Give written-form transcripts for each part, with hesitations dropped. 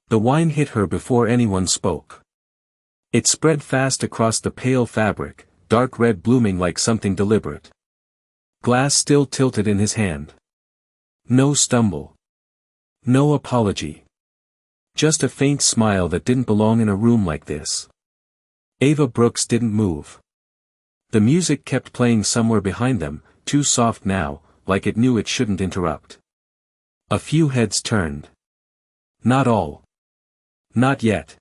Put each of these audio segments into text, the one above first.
The wine hit her before anyone spoke. It spread fast across the pale fabric, dark red blooming like something deliberate. Glass still tilted in his hand. No stumble. No apology. Just a faint smile that didn't belong in a room like this. Ava Brooks didn't move. The music kept playing somewhere behind them, too soft now, like it knew it shouldn't interrupt. A few heads turned. Not all. Not yet.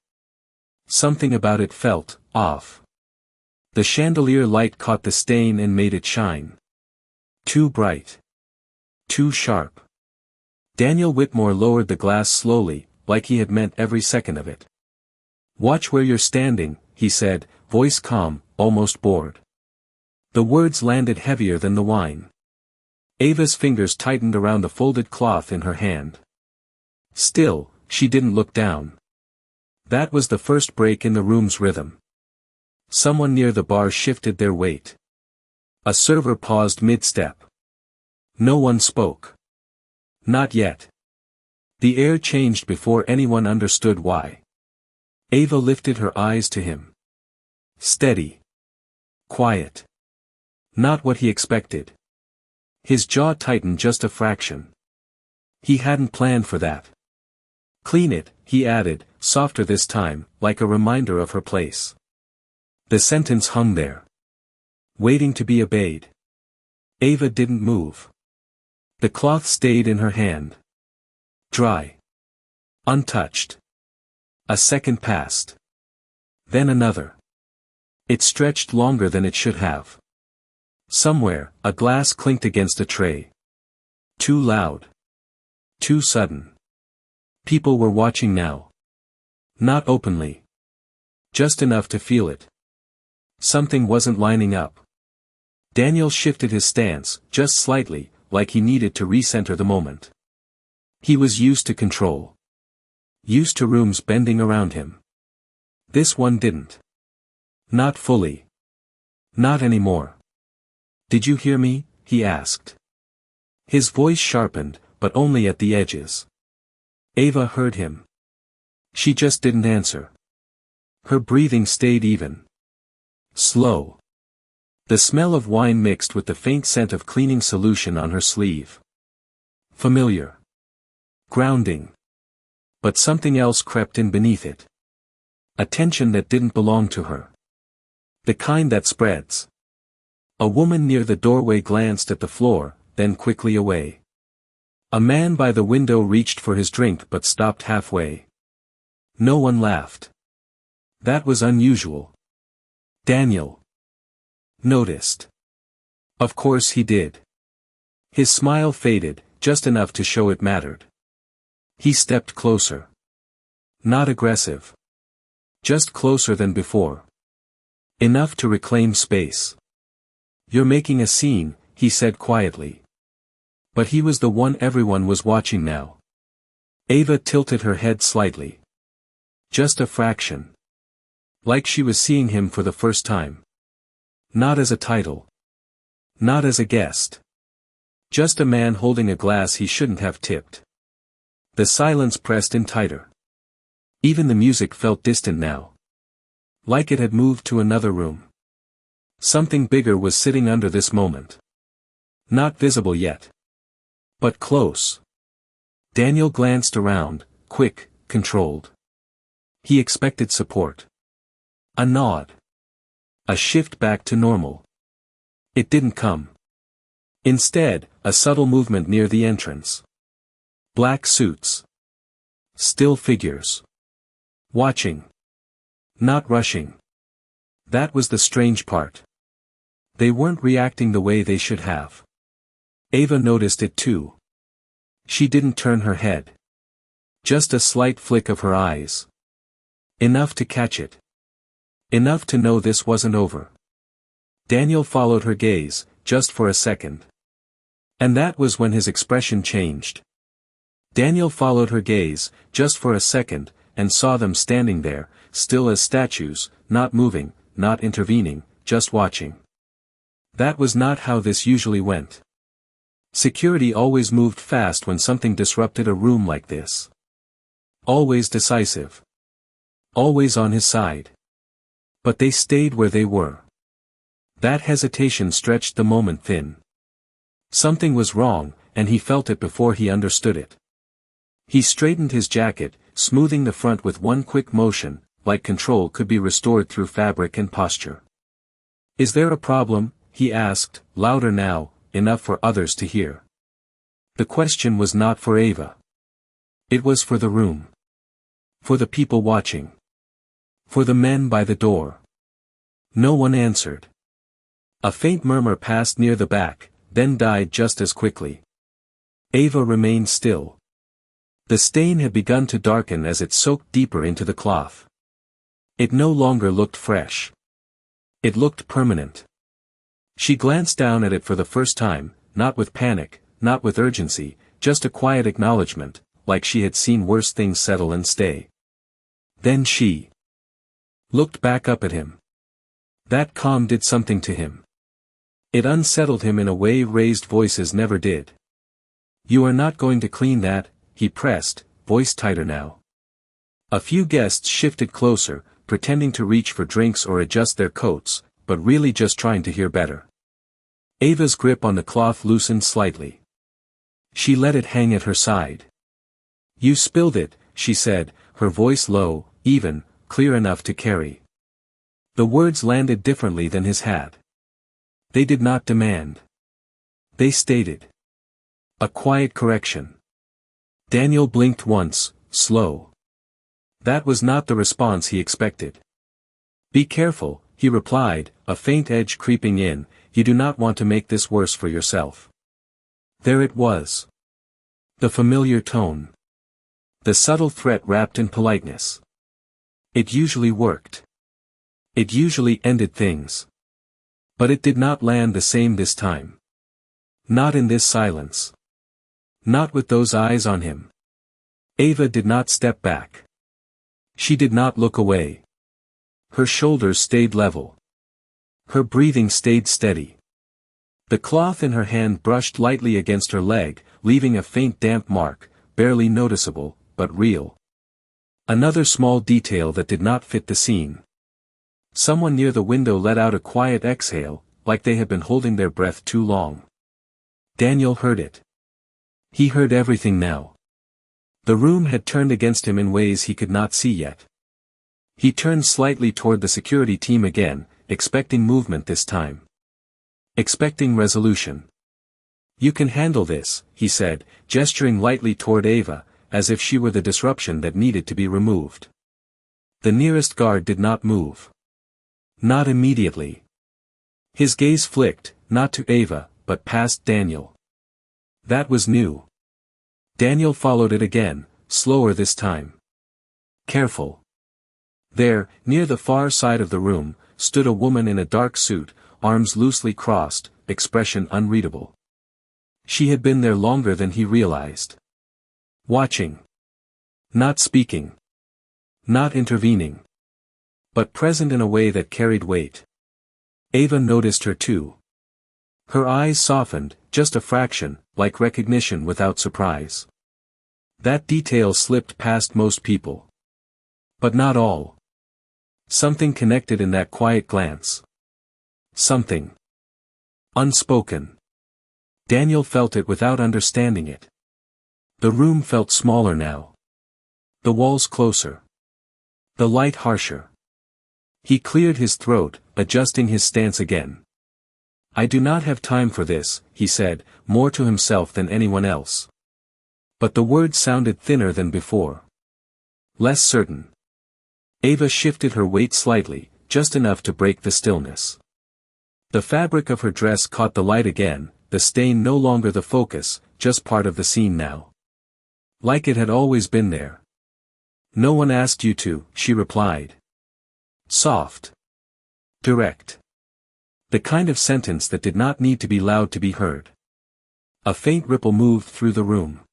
Something about it felt off. The chandelier light caught the stain and made it shine. Too bright. Too sharp. Daniel Whitmore lowered the glass slowly, like he had meant every second of it. "Watch where you're standing," he said, voice calm, almost bored. The words landed heavier than the wine. Ava's fingers tightened around the folded cloth in her hand. Still, she didn't look down. That was the first break in the room's rhythm. Someone near the bar shifted their weight. A server paused mid-step. No one spoke. Not yet. The air changed before anyone understood why. Ava lifted her eyes to him. Steady. Quiet. Not what he expected. His jaw tightened just a fraction. He hadn't planned for that. "Clean it," he added, softer this time, like a reminder of her place. The sentence hung there. Waiting to be obeyed. Ava didn't move. The cloth stayed in her hand. Dry. Untouched. A second passed. Then another. It stretched longer than it should have. Somewhere, a glass clinked against a tray. Too loud. Too sudden. People were watching now. Not openly. Just enough to feel it. Something wasn't lining up. Daniel shifted his stance, just slightly, like he needed to recenter the moment. He was used to control. Used to rooms bending around him. This one didn't. Not fully. Not anymore. "Did you hear me?" he asked. His voice sharpened, but only at the edges. Ava heard him. She just didn't answer. Her breathing stayed even. Slow. The smell of wine mixed with the faint scent of cleaning solution on her sleeve. Familiar. Grounding. But something else crept in beneath it. A tension that didn't belong to her. The kind that spreads. A woman near the doorway glanced at the floor, then quickly away. A man by the window reached for his drink but stopped halfway. No one laughed. That was unusual. Daniel noticed. Of course he did. His smile faded, just enough to show it mattered. He stepped closer. Not aggressive. Just closer than before. Enough to reclaim space. "You're making a scene," he said quietly. But he was the one everyone was watching now. Ava tilted her head slightly. Just a fraction. Like she was seeing him for the first time. Not as a title. Not as a guest. Just a man holding a glass he shouldn't have tipped. The silence pressed in tighter. Even the music felt distant now. Like it had moved to another room. Something bigger was sitting under this moment. Not visible yet. But close. Daniel glanced around, quick, controlled. He expected support. A nod. A shift back to normal. It didn't come. Instead, a subtle movement near the entrance. Black suits. Still figures. Watching. Not rushing. That was the strange part. They weren't reacting the way they should have. Ava noticed it too. She didn't turn her head. Just a slight flick of her eyes. Enough to catch it. Enough to know this wasn't over. Daniel followed her gaze, just for a second. And that was when his expression changed. Daniel followed her gaze, just for a second, and saw them standing there, still as statues, not moving, not intervening, just watching. That was not how this usually went. Security always moved fast when something disrupted a room like this. Always decisive. Always on his side. But they stayed where they were. That hesitation stretched the moment thin. Something was wrong, and he felt it before he understood it. He straightened his jacket, smoothing the front with one quick motion, like control could be restored through fabric and posture. "Is there a problem?" he asked, louder now, enough for others to hear. The question was not for Ava. It was for the room. For the people watching. For the men by the door. No one answered. A faint murmur passed near the back, then died just as quickly. Ava remained still. The stain had begun to darken as it soaked deeper into the cloth. It no longer looked fresh. It looked permanent. She glanced down at it for the first time, not with panic, not with urgency, just a quiet acknowledgement, like she had seen worse things settle and stay. Then she looked back up at him. That calm did something to him. It unsettled him in a way raised voices never did. "You are not going to clean that," he pressed, voice tighter now. A few guests shifted closer, pretending to reach for drinks or adjust their coats, but really just trying to hear better. Ava's grip on the cloth loosened slightly. She let it hang at her side. "You spilled it," she said, her voice low, even, clear enough to carry. The words landed differently than his had. They did not demand. They stated. A quiet correction. Daniel blinked once, slow. That was not the response he expected. "Be careful," he replied, a faint edge creeping in, "you do not want to make this worse for yourself." There it was. The familiar tone. The subtle threat wrapped in politeness. It usually worked. It usually ended things. But it did not land the same this time. Not in this silence. Not with those eyes on him. Ava did not step back. She did not look away. Her shoulders stayed level. Her breathing stayed steady. The cloth in her hand brushed lightly against her leg, leaving a faint damp mark, barely noticeable, but real. Another small detail that did not fit the scene. Someone near the window let out a quiet exhale, like they had been holding their breath too long. Daniel heard it. He heard everything now. The room had turned against him in ways he could not see yet. He turned slightly toward the security team again, expecting movement this time. Expecting resolution. "You can handle this," he said, gesturing lightly toward Ava, as if she were the disruption that needed to be removed. The nearest guard did not move. Not immediately. His gaze flicked, not to Ava, but past Daniel. That was new. Daniel followed it again, slower this time. Careful. There, near the far side of the room, stood a woman in a dark suit, arms loosely crossed, expression unreadable. She had been there longer than he realized. Watching. Not speaking. Not intervening. But present in a way that carried weight. Ava noticed her too. Her eyes softened, just a fraction, like recognition without surprise. That detail slipped past most people. But not all. Something connected in that quiet glance. Something. Unspoken. Daniel felt it without understanding it. The room felt smaller now. The walls closer. The light harsher. He cleared his throat, adjusting his stance again. "I do not have time for this," he said, more to himself than anyone else. But the words sounded thinner than before. Less certain. Ava shifted her weight slightly, just enough to break the stillness. The fabric of her dress caught the light again, the stain no longer the focus, just part of the scene now. Like it had always been there. "No one asked you to," she replied. Soft. Direct. The kind of sentence that did not need to be loud to be heard. A faint ripple moved through the room.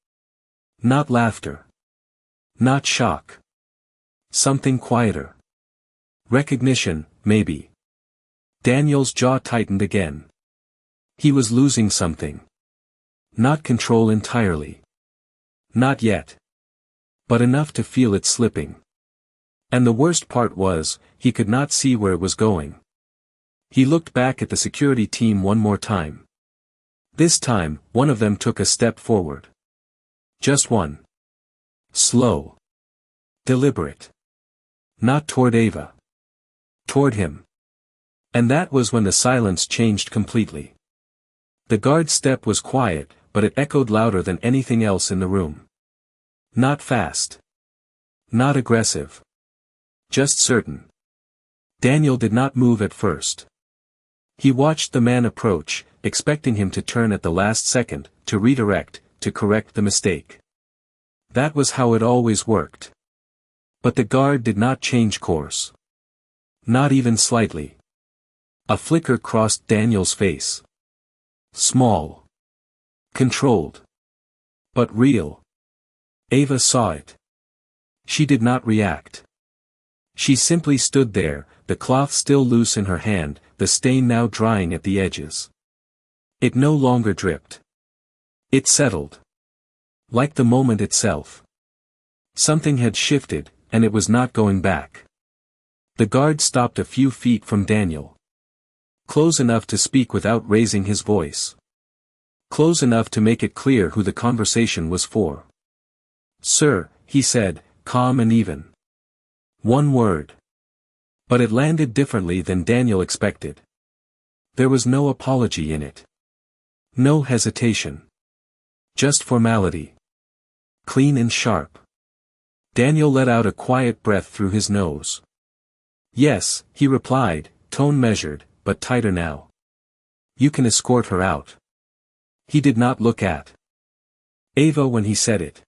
Not laughter. Not shock. Something quieter. Recognition, maybe. Daniel's jaw tightened again. He was losing something. Not control entirely. Not yet. But enough to feel it slipping. And the worst part was, he could not see where it was going. He looked back at the security team one more time. This time, one of them took a step forward. Just one. Slow. Deliberate. Not toward Ava. Toward him. And that was when the silence changed completely. The guard's step was quiet, but it echoed louder than anything else in the room. Not fast. Not aggressive. Just certain. Daniel did not move at first. He watched the man approach, expecting him to turn at the last second, to redirect, to correct the mistake. That was how it always worked. But the guard did not change course. Not even slightly. A flicker crossed Daniel's face. Small. Controlled. But real. Ava saw it. She did not react. She simply stood there, the cloth still loose in her hand, the stain now drying at the edges. It no longer dripped. It settled. Like the moment itself. Something had shifted, and it was not going back. The guard stopped a few feet from Daniel. Close enough to speak without raising his voice. Close enough to make it clear who the conversation was for. "Sir," he said, calm and even. One word. But it landed differently than Daniel expected. There was no apology in it. No hesitation. Just formality. Clean and sharp. Daniel let out a quiet breath through his nose. "Yes," he replied, tone measured, but tighter now. "You can escort her out." He did not look at Ava when he said it.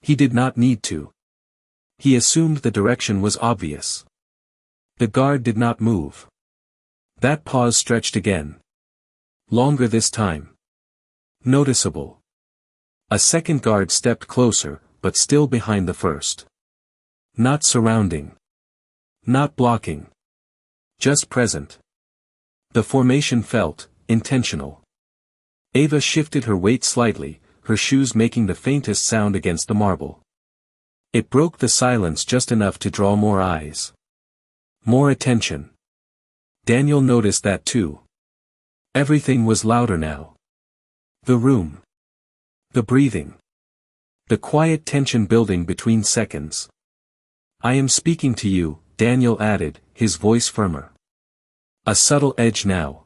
He did not need to. He assumed the direction was obvious. The guard did not move. That pause stretched again. Longer this time. Noticeable. A second guard stepped closer, but still behind the first. Not surrounding. Not blocking. Just present. The formation felt intentional. Ava shifted her weight slightly, her shoes making the faintest sound against the marble. It broke the silence just enough to draw more eyes. More attention. Daniel noticed that too. Everything was louder now. The room. The breathing. The quiet tension building between seconds. "I am speaking to you," Daniel added, his voice firmer. A subtle edge now.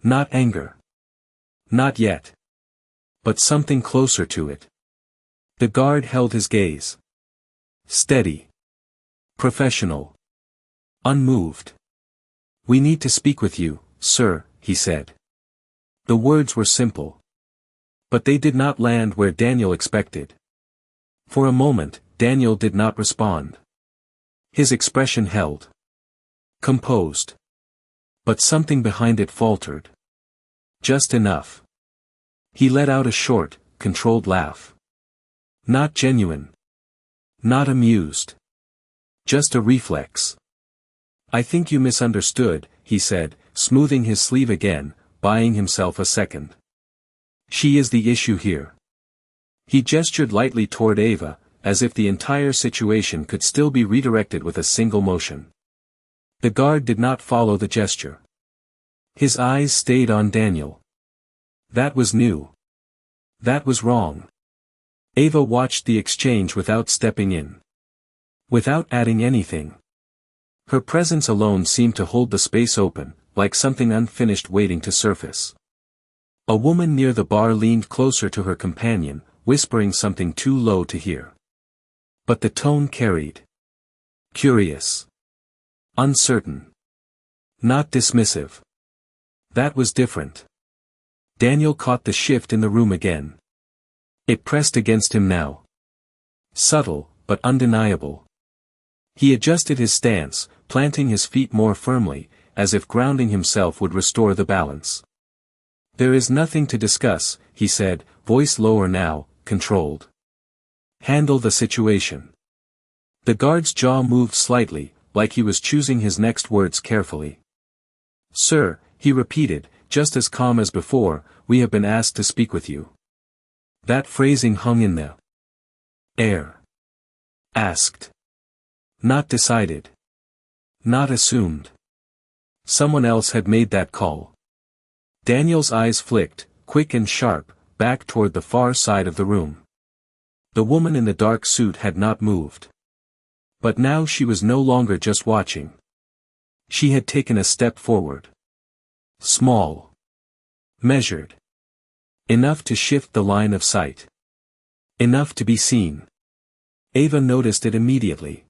Not anger. Not yet. But something closer to it. The guard held his gaze. Steady. Professional. Unmoved. "We need to speak with you, sir," he said. The words were simple. But they did not land where Daniel expected. For a moment, Daniel did not respond. His expression held. Composed. But something behind it faltered. Just enough. He let out a short, controlled laugh. Not genuine. Not amused. Just a reflex. "I think you misunderstood," he said, smoothing his sleeve again, buying himself a second. "She is the issue here." He gestured lightly toward Ava, as if the entire situation could still be redirected with a single motion. The guard did not follow the gesture. His eyes stayed on Daniel. That was new. That was wrong. Ava watched the exchange without stepping in. Without adding anything. Her presence alone seemed to hold the space open, like something unfinished waiting to surface. A woman near the bar leaned closer to her companion, whispering something too low to hear. But the tone carried. Curious. Uncertain. Not dismissive. That was different. Daniel caught the shift in the room again. It pressed against him now. Subtle, but undeniable. He adjusted his stance, planting his feet more firmly, as if grounding himself would restore the balance. "There is nothing to discuss," he said, voice lower now, controlled. "Handle the situation." The guard's jaw moved slightly, like he was choosing his next words carefully. "Sir," he repeated, just as calm as before, "we have been asked to speak with you." That phrasing hung in the air. Asked. Not decided. Not assumed. Someone else had made that call. Daniel's eyes flicked, quick and sharp, back toward the far side of the room. The woman in the dark suit had not moved. But now she was no longer just watching. She had taken a step forward. Small. Measured. Enough to shift the line of sight. Enough to be seen. Ava noticed it immediately.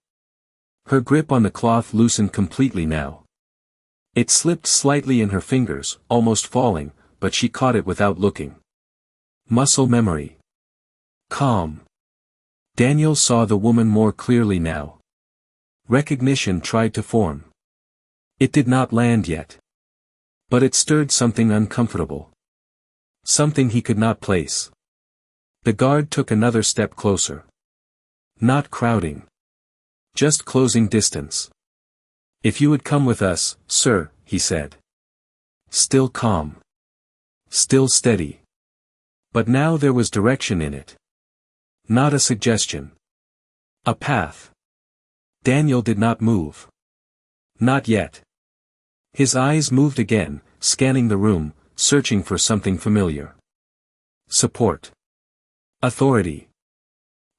Her grip on the cloth loosened completely now. It slipped slightly in her fingers, almost falling, but she caught it without looking. Muscle memory. Calm. Daniel saw the woman more clearly now. Recognition tried to form. It did not land yet. But it stirred something uncomfortable. Something he could not place. The guard took another step closer. Not crowding. Just closing distance. If you would come with us, sir, he said. Still calm. Still steady. But now there was direction in it. Not a suggestion. A path. Daniel did not move. Not yet. His eyes moved again, scanning the room, searching for something familiar. Support. Authority.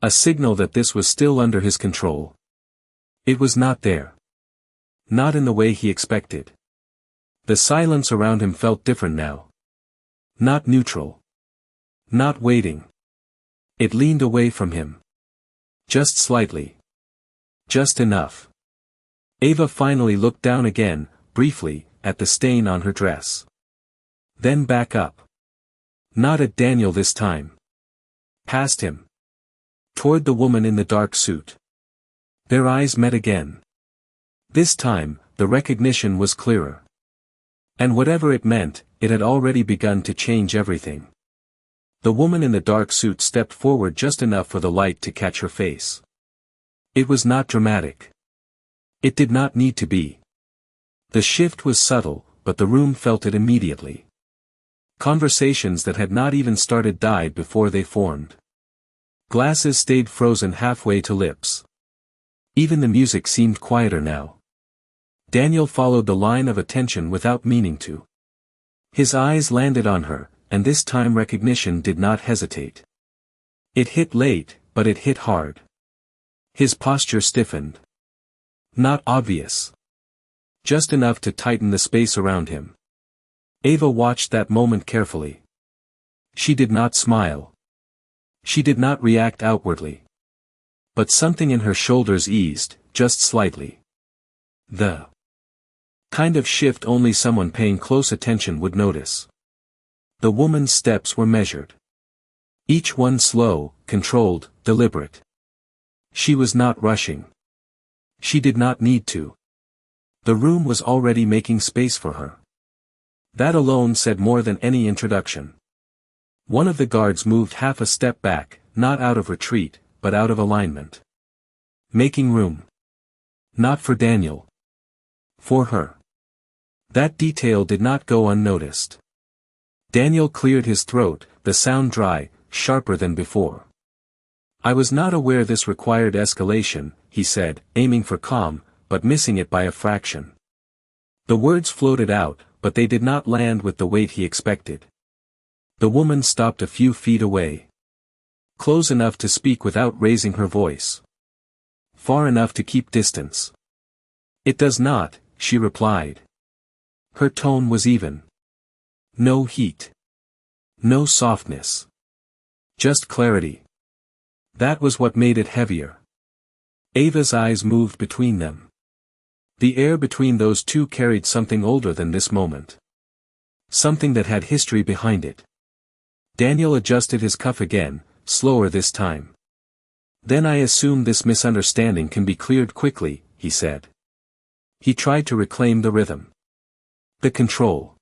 A signal that this was still under his control. It was not there. Not in the way he expected. The silence around him felt different now. Not neutral. Not waiting. It leaned away from him. Just slightly. Just enough. Ava finally looked down again, briefly, at the stain on her dress. Then back up. Not at Daniel this time. Past him. Toward the woman in the dark suit. Their eyes met again. This time, the recognition was clearer. And whatever it meant, it had already begun to change everything. The woman in the dark suit stepped forward just enough for the light to catch her face. It was not dramatic. It did not need to be. The shift was subtle, but the room felt it immediately. Conversations that had not even started died before they formed. Glasses stayed frozen halfway to lips. Even the music seemed quieter now. Daniel followed the line of attention without meaning to. His eyes landed on her, and this time recognition did not hesitate. It hit late, but it hit hard. His posture stiffened. Not obvious. Just enough to tighten the space around him. Ava watched that moment carefully. She did not smile. She did not react outwardly. But something in her shoulders eased, just slightly. The kind of shift only someone paying close attention would notice. The woman's steps were measured. Each one slow, controlled, deliberate. She was not rushing. She did not need to. The room was already making space for her. That alone said more than any introduction. One of the guards moved half a step back, not out of retreat, but out of alignment. Making room. Not for Daniel. For her. That detail did not go unnoticed. Daniel cleared his throat, the sound dry, sharper than before. I was not aware this required escalation, he said, aiming for calm, but missing it by a fraction. The words floated out, but they did not land with the weight he expected. The woman stopped a few feet away. Close enough to speak without raising her voice. Far enough to keep distance. It does not, she replied. Her tone was even. No heat. No softness. Just clarity. That was what made it heavier. Ava's eyes moved between them. The air between those two carried something older than this moment. Something that had history behind it. Daniel adjusted his cuff again, slower this time. Then I assume this misunderstanding can be cleared quickly, he said. He tried to reclaim the rhythm. The control.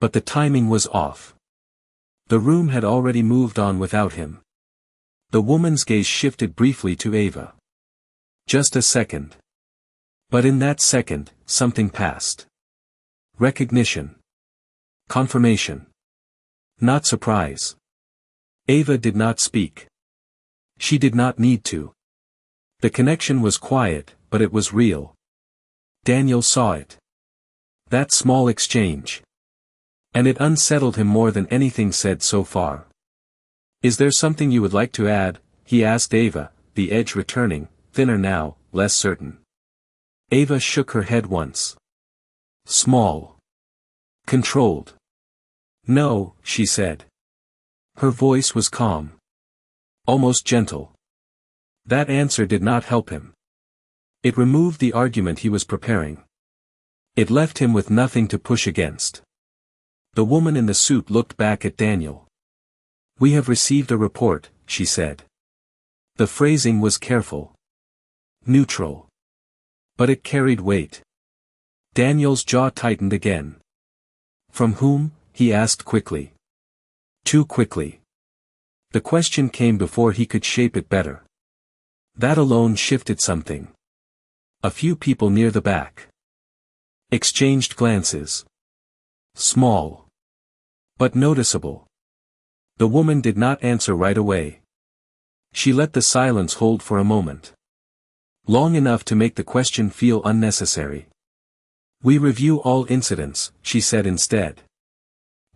But the timing was off. The room had already moved on without him. The woman's gaze shifted briefly to Ava. Just a second. But in that second, something passed. Recognition. Confirmation. Not surprise. Ava did not speak. She did not need to. The connection was quiet, but it was real. Daniel saw it. That small exchange. And it unsettled him more than anything said so far. "Is there something you would like to add?" he asked Ava, the edge returning, thinner now, less certain. Ava shook her head once. Small. Controlled. "No," she said. Her voice was calm. Almost gentle. That answer did not help him. It removed the argument he was preparing. It left him with nothing to push against. The woman in the suit looked back at Daniel. "We have received a report," she said. The phrasing was careful. Neutral. But it carried weight. Daniel's jaw tightened again. "From whom?" he asked quickly. Too quickly. The question came before he could shape it better. That alone shifted something. A few people near the back exchanged glances. Small. But noticeable. The woman did not answer right away. She let the silence hold for a moment. Long enough to make the question feel unnecessary. "We review all incidents," she said instead.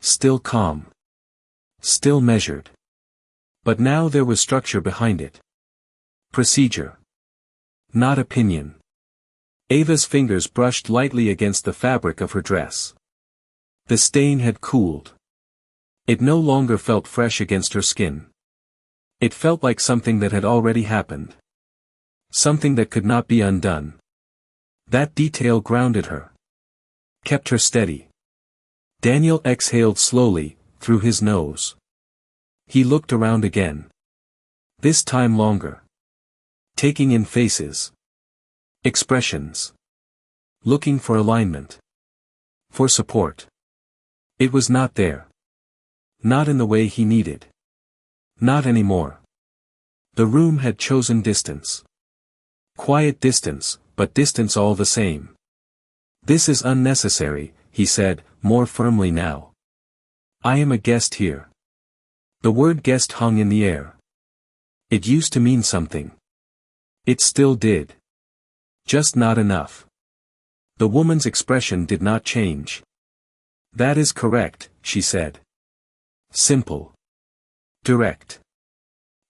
Still calm. Still measured. But now there was structure behind it. Procedure. Not opinion. Ava's fingers brushed lightly against the fabric of her dress. The stain had cooled. It no longer felt fresh against her skin. It felt like something that had already happened. Something that could not be undone. That detail grounded her. Kept her steady. Daniel exhaled slowly, through his nose. He looked around again. This time longer. Taking in faces. Expressions. Looking for alignment. For support. It was not there. Not in the way he needed. Not anymore. The room had chosen distance. Quiet distance, but distance all the same. "This is unnecessary," he said, more firmly now. "I am a guest here." The word guest hung in the air. It used to mean something. It still did. Just not enough. The woman's expression did not change. "That is correct," she said. Simple. Direct.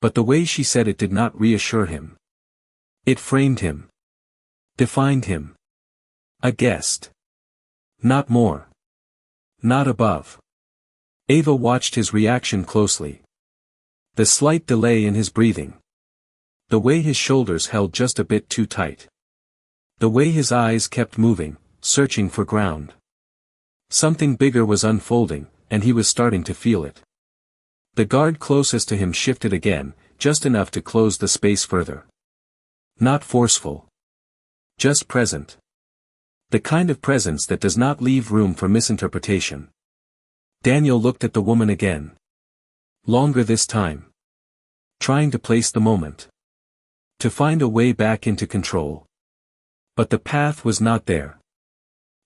But the way she said it did not reassure him. It framed him. Defined him. A guest. Not more. Not above. Ava watched his reaction closely. The slight delay in his breathing. The way his shoulders held just a bit too tight. The way his eyes kept moving, searching for ground. Something bigger was unfolding, and he was starting to feel it. The guard closest to him shifted again, just enough to close the space further. Not forceful. Just present. The kind of presence that does not leave room for misinterpretation. Daniel looked at the woman again. Longer this time. Trying to place the moment. To find a way back into control. But the path was not there.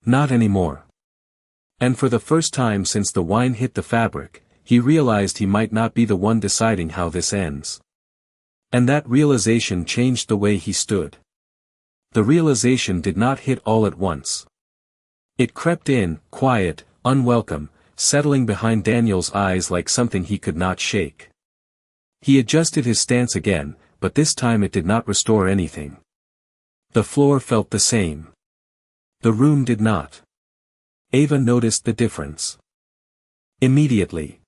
Not anymore. And for the first time since the wine hit the fabric, he realized he might not be the one deciding how this ends. And that realization changed the way he stood. The realization did not hit all at once. It crept in, quiet, unwelcome, settling behind Daniel's eyes like something he could not shake. He adjusted his stance again, but this time it did not restore anything. The floor felt the same. The room did not. Ava noticed the difference. Immediately.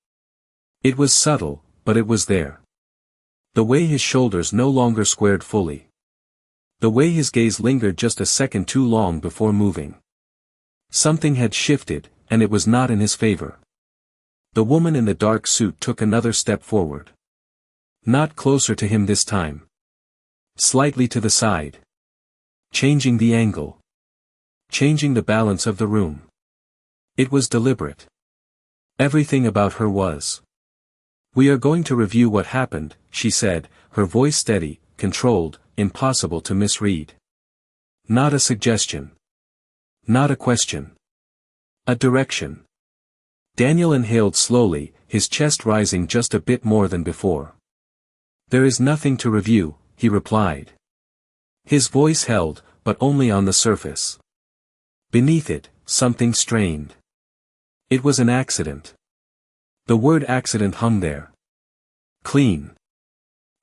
It was subtle, but it was there. The way his shoulders no longer squared fully. The way his gaze lingered just a second too long before moving. Something had shifted, and it was not in his favor. The woman in the dark suit took another step forward. Not closer to him this time. Slightly to the side. Changing the angle. Changing the balance of the room. It was deliberate. Everything about her was. "We are going to review what happened," she said, her voice steady, controlled, impossible to misread. Not a suggestion. Not a question. A direction. Daniel inhaled slowly, his chest rising just a bit more than before. "There is nothing to review," he replied. His voice held, but only on the surface. Beneath it, something strained. It was an accident. The word accident hung there. Clean.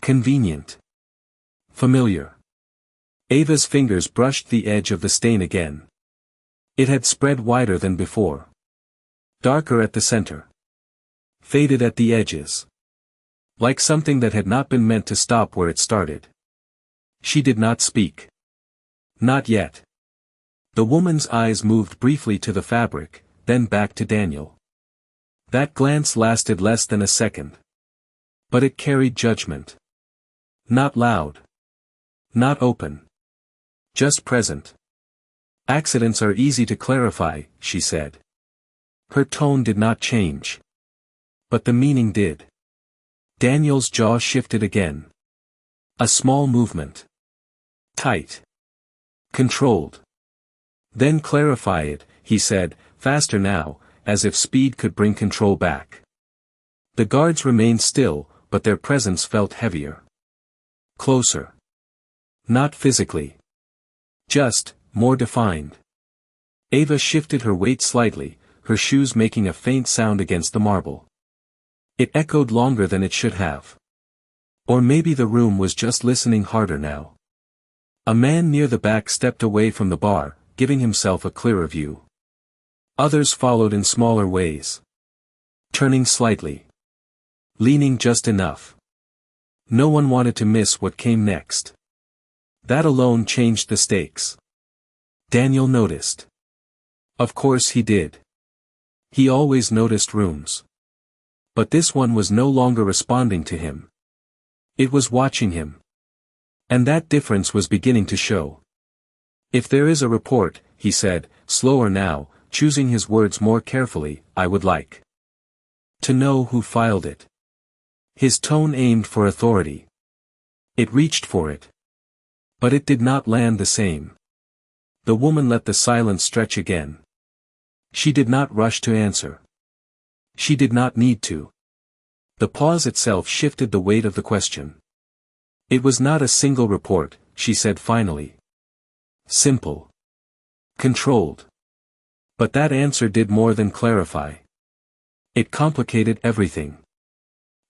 Convenient. Familiar. Ava's fingers brushed the edge of the stain again. It had spread wider than before. Darker at the center. Faded at the edges. Like something that had not been meant to stop where it started. She did not speak. Not yet. The woman's eyes moved briefly to the fabric, then back to Daniel. That glance lasted less than a second. But it carried judgment. Not loud. Not open. Just present. Accidents are easy to clarify, she said. Her tone did not change. But the meaning did. Daniel's jaw shifted again. A small movement. Tight. Controlled. Then clarify it, he said, faster now, as if speed could bring control back. The guards remained still, but their presence felt heavier. Closer. Not physically. Just, more defined. Ava shifted her weight slightly, her shoes making a faint sound against the marble. It echoed longer than it should have. Or maybe the room was just listening harder now. A man near the back stepped away from the bar, giving himself a clearer view. Others followed in smaller ways. Turning slightly. Leaning just enough. No one wanted to miss what came next. That alone changed the stakes. Daniel noticed. Of course he did. He always noticed rooms. But this one was no longer responding to him. It was watching him. And that difference was beginning to show. If there is a report, he said, slower now, choosing his words more carefully, I would like to know who filed it. His tone aimed for authority. It reached for it. But it did not land the same. The woman let the silence stretch again. She did not rush to answer. She did not need to. The pause itself shifted the weight of the question. It was not a single report, she said finally. Simple. Controlled. But that answer did more than clarify. It complicated everything.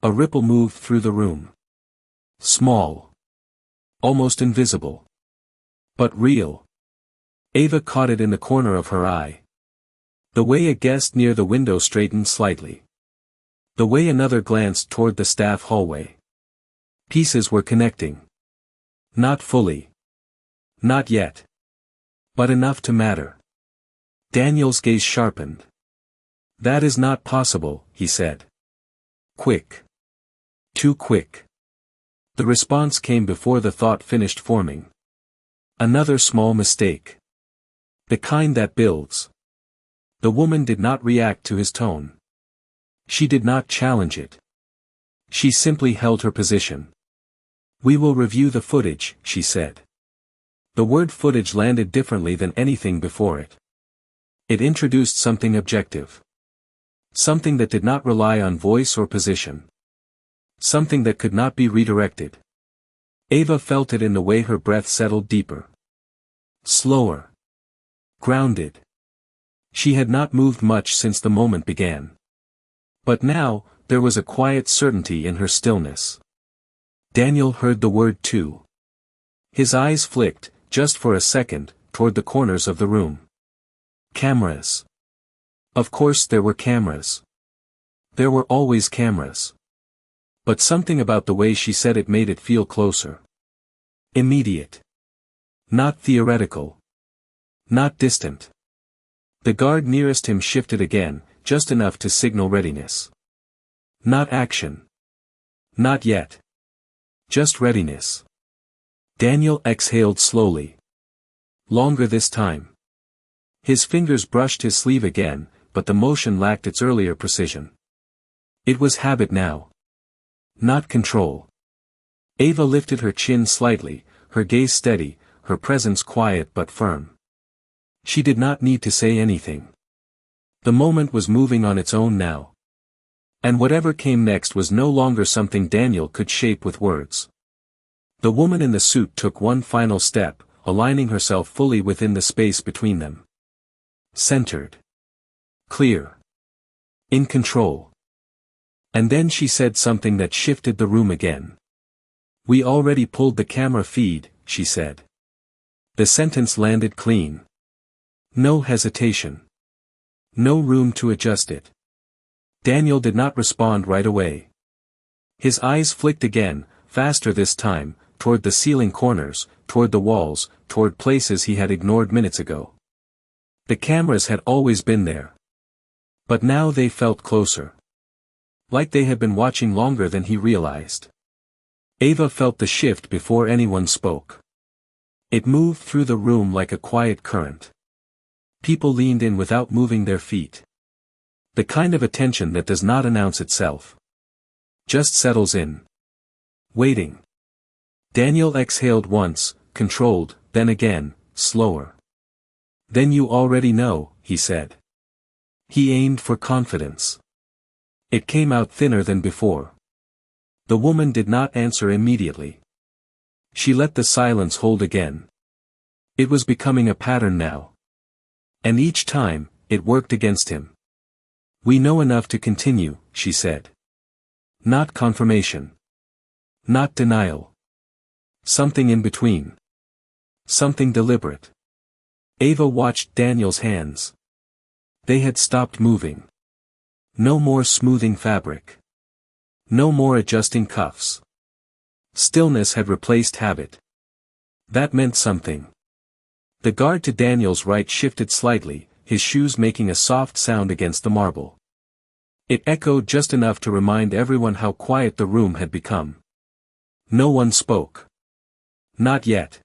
A ripple moved through the room. Small. Almost invisible. But real. Ava caught it in the corner of her eye. The way a guest near the window straightened slightly. The way another glanced toward the staff hallway. Pieces were connecting. Not fully. Not yet. But enough to matter. Daniel's gaze sharpened. That is not possible, he said. Quick. Too quick. The response came before the thought finished forming. Another small mistake. The kind that builds. The woman did not react to his tone. She did not challenge it. She simply held her position. We will review the footage, she said. The word footage landed differently than anything before it. It introduced something objective. Something that did not rely on voice or position. Something that could not be redirected. Ava felt it in the way her breath settled deeper. Slower. Grounded. She had not moved much since the moment began. But now, there was a quiet certainty in her stillness. Daniel heard the word too. His eyes flicked, just for a second, toward the corners of the room. Cameras. Of course there were cameras. There were always cameras. But something about the way she said it made it feel closer. Immediate. Not theoretical. Not distant. The guard nearest him shifted again, just enough to signal readiness. Not action. Not yet. Just readiness. Daniel exhaled slowly. Longer this time. His fingers brushed his sleeve again, but the motion lacked its earlier precision. It was habit now. Not control. Ava lifted her chin slightly, her gaze steady, her presence quiet but firm. She did not need to say anything. The moment was moving on its own now. And whatever came next was no longer something Daniel could shape with words. The woman in the suit took one final step, aligning herself fully within the space between them. Centered. Clear. In control. And then she said something that shifted the room again. "We already pulled the camera feed," she said. The sentence landed clean. No hesitation. No room to adjust it. Daniel did not respond right away. His eyes flicked again, faster this time, toward the ceiling corners, toward the walls, toward places he had ignored minutes ago. The cameras had always been there. But now they felt closer. Like they had been watching longer than he realized. Ava felt the shift before anyone spoke. It moved through the room like a quiet current. People leaned in without moving their feet. The kind of attention that does not announce itself. Just settles in. Waiting. Daniel exhaled once, controlled, then again, slower. "Then you already know," he said. He aimed for confidence. It came out thinner than before. The woman did not answer immediately. She let the silence hold again. It was becoming a pattern now. And each time, it worked against him. "We know enough to continue," she said. Not confirmation. Not denial. Something in between. Something deliberate. Ava watched Daniel's hands. They had stopped moving. No more smoothing fabric. No more adjusting cuffs. Stillness had replaced habit. That meant something. The guard to Daniel's right shifted slightly, his shoes making a soft sound against the marble. It echoed just enough to remind everyone how quiet the room had become. No one spoke. Not yet.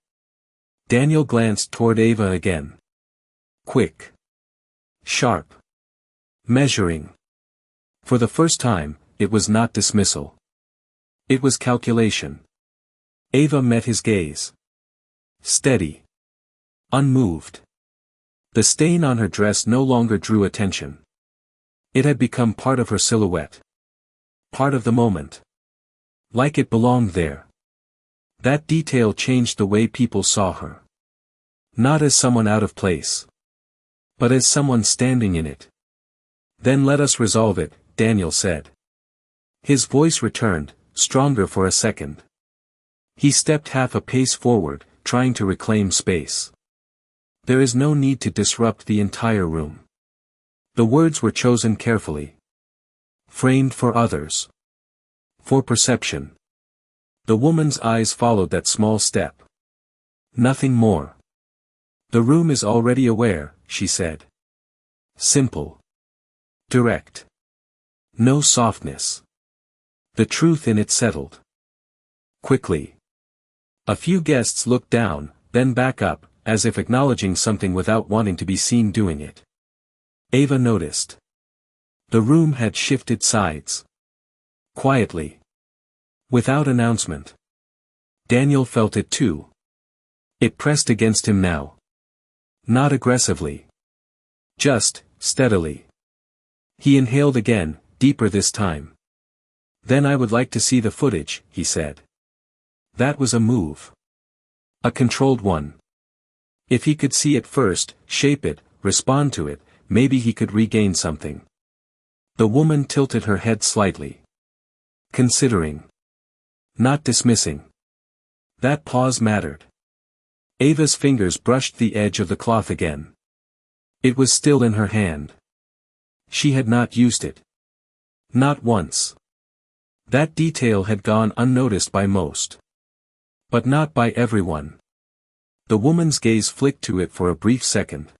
Daniel glanced toward Ava again. Quick. Sharp. Measuring. For the first time, it was not dismissal. It was calculation. Ava met his gaze. Steady. Unmoved. The stain on her dress no longer drew attention. It had become part of her silhouette. Part of the moment. Like it belonged there. That detail changed the way people saw her. Not as someone out of place. But as someone standing in it. "Then let us resolve it," Daniel said. His voice returned, stronger for a second. He stepped half a pace forward, trying to reclaim space. "There is no need to disrupt the entire room." The words were chosen carefully. Framed for others. For perception. The woman's eyes followed that small step. Nothing more. "The room is already aware," she said. Simple. Direct. No softness. The truth in it settled. Quickly. A few guests looked down, then back up, as if acknowledging something without wanting to be seen doing it. Ava noticed. The room had shifted sides. Quietly. Without announcement. Daniel felt it too. It pressed against him now. Not aggressively. Just, steadily. He inhaled again, deeper this time. "Then I would like to see the footage," he said. That was a move. A controlled one. If he could see it first, shape it, respond to it, maybe he could regain something. The woman tilted her head slightly. Considering. Not dismissing. That pause mattered. Ava's fingers brushed the edge of the cloth again. It was still in her hand. She had not used it. Not once. That detail had gone unnoticed by most. But not by everyone. The woman's gaze flicked to it for a brief second.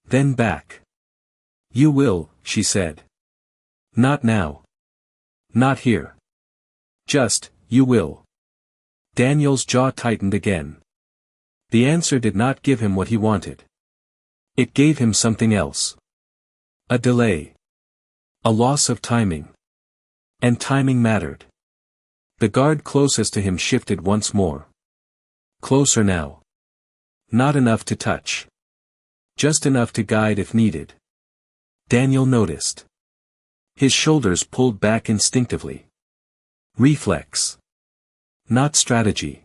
Then back. "You will," she said. "Not now. Not here. Just, you will." Daniel's jaw tightened again. The answer did not give him what he wanted. It gave him something else. A delay. A loss of timing. And timing mattered. The guard closest to him shifted once more. Closer now. Not enough to touch. Just enough to guide if needed. Daniel noticed. His shoulders pulled back instinctively. Reflex. Not strategy.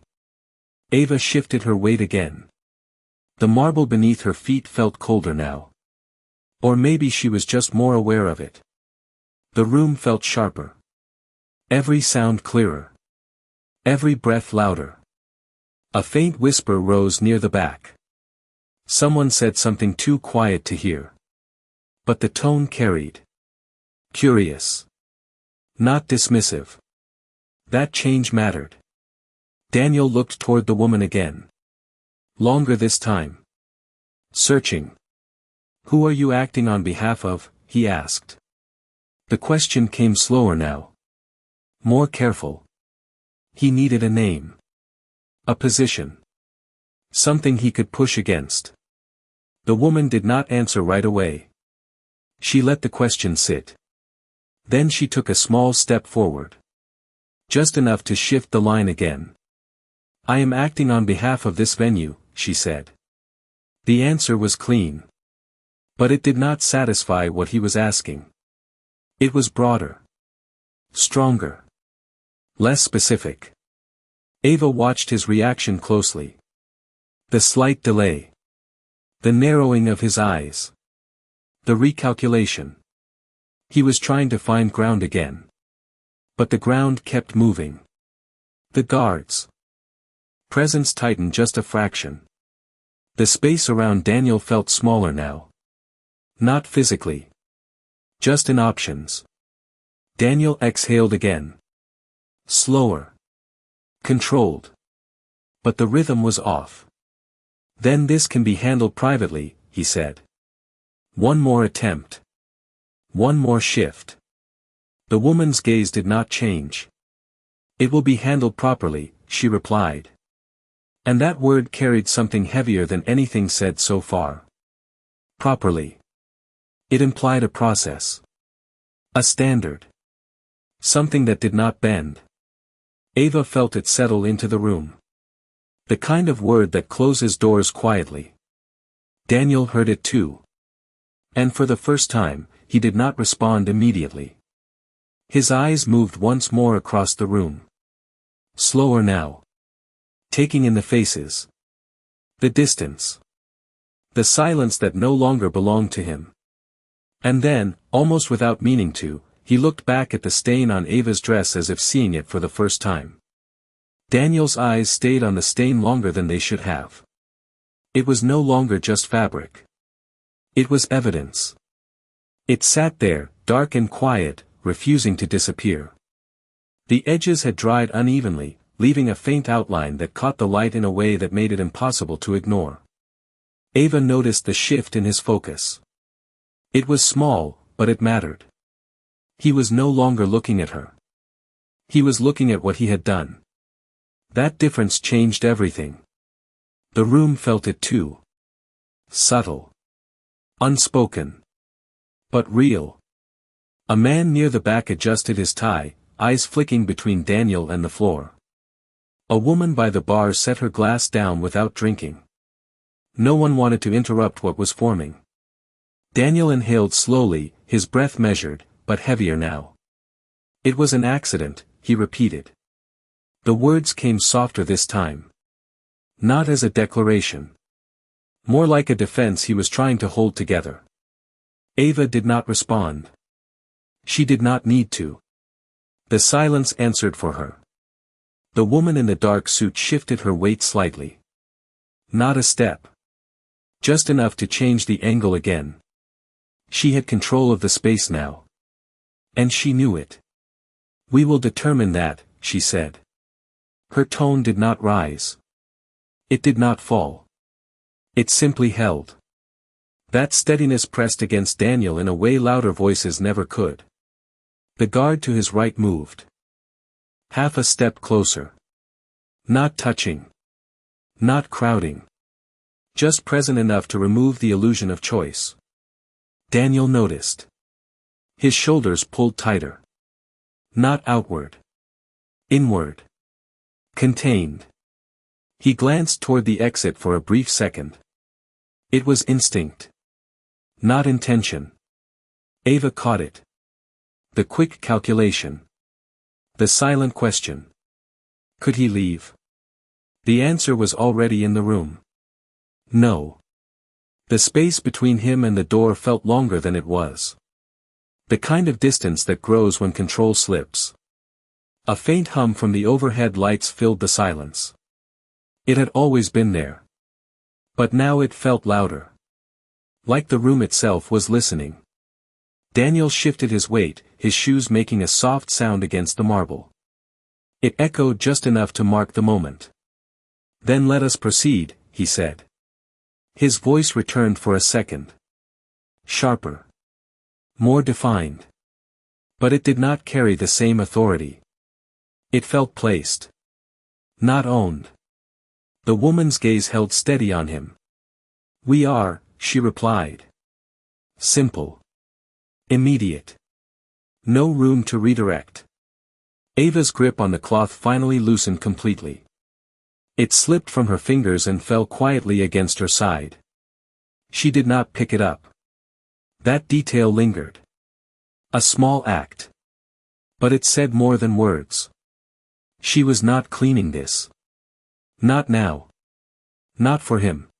Ava shifted her weight again. The marble beneath her feet felt colder now. Or maybe she was just more aware of it. The room felt sharper. Every sound clearer. Every breath louder. A faint whisper rose near the back. Someone said something too quiet to hear. But the tone carried. Curious. Not dismissive. That change mattered. Daniel looked toward the woman again. Longer this time. Searching. Who are you acting on behalf of? He asked. The question came slower now. More careful. He needed a name. A position. Something he could push against. The woman did not answer right away. She let the question sit. Then she took a small step forward. Just enough to shift the line again. I am acting on behalf of this venue, she said. The answer was clean. But it did not satisfy what he was asking. It was broader. Stronger. Less specific. Ava watched his reaction closely. The slight delay. The narrowing of his eyes. The recalculation. He was trying to find ground again. But the ground kept moving. The guards' presence tightened just a fraction. The space around Daniel felt smaller now. Not physically. Just in options. Daniel exhaled again. Slower. Controlled. But the rhythm was off. Then this can be handled privately, he said. One more attempt. One more shift. The woman's gaze did not change. It will be handled properly, she replied. And that word carried something heavier than anything said so far. Properly. It implied a process. A standard. Something that did not bend. Ava felt it settle into the room. The kind of word that closes doors quietly. Daniel heard it too. And for the first time, he did not respond immediately. His eyes moved once more across the room. Slower now. Taking in the faces. The distance. The silence that no longer belonged to him. And then, almost without meaning to, he looked back at the stain on Ava's dress as if seeing it for the first time. Daniel's eyes stayed on the stain longer than they should have. It was no longer just fabric. It was evidence. It sat there, dark and quiet, refusing to disappear. The edges had dried unevenly, leaving a faint outline that caught the light in a way that made it impossible to ignore. Ava noticed the shift in his focus. It was small, but it mattered. He was no longer looking at her. He was looking at what he had done. That difference changed everything. The room felt it too. Subtle. Unspoken. But real. A man near the back adjusted his tie, eyes flicking between Daniel and the floor. A woman by the bar set her glass down without drinking. No one wanted to interrupt what was forming. Daniel inhaled slowly, his breath measured, but heavier now. It was an accident, he repeated. The words came softer this time. Not as a declaration. More like a defense he was trying to hold together. Ava did not respond. She did not need to. The silence answered for her. The woman in the dark suit shifted her weight slightly. Not a step. Just enough to change the angle again. She had control of the space now. And she knew it. We will determine that, she said. Her tone did not rise. It did not fall. It simply held. That steadiness pressed against Daniel in a way louder voices never could. The guard to his right moved. Half a step closer. Not touching. Not crowding. Just present enough to remove the illusion of choice. Daniel noticed. His shoulders pulled tighter. Not outward. Inward. Contained. He glanced toward the exit for a brief second. It was instinct. Not intention. Ava caught it. The quick calculation. The silent question. Could he leave? The answer was already in the room. No. The space between him and the door felt longer than it was. The kind of distance that grows when control slips. A faint hum from the overhead lights filled the silence. It had always been there. But now it felt louder. Like the room itself was listening. Daniel shifted his weight, his shoes making a soft sound against the marble. It echoed just enough to mark the moment. "Then let us proceed," he said. His voice returned for a second. Sharper. More defined. But it did not carry the same authority. It felt placed. Not owned. The woman's gaze held steady on him. "We are," she replied. Simple. Immediate. No room to redirect. Ava's grip on the cloth finally loosened completely. It slipped from her fingers and fell quietly against her side. She did not pick it up. That detail lingered. A small act. But it said more than words. She was not cleaning this. Not now. Not for him.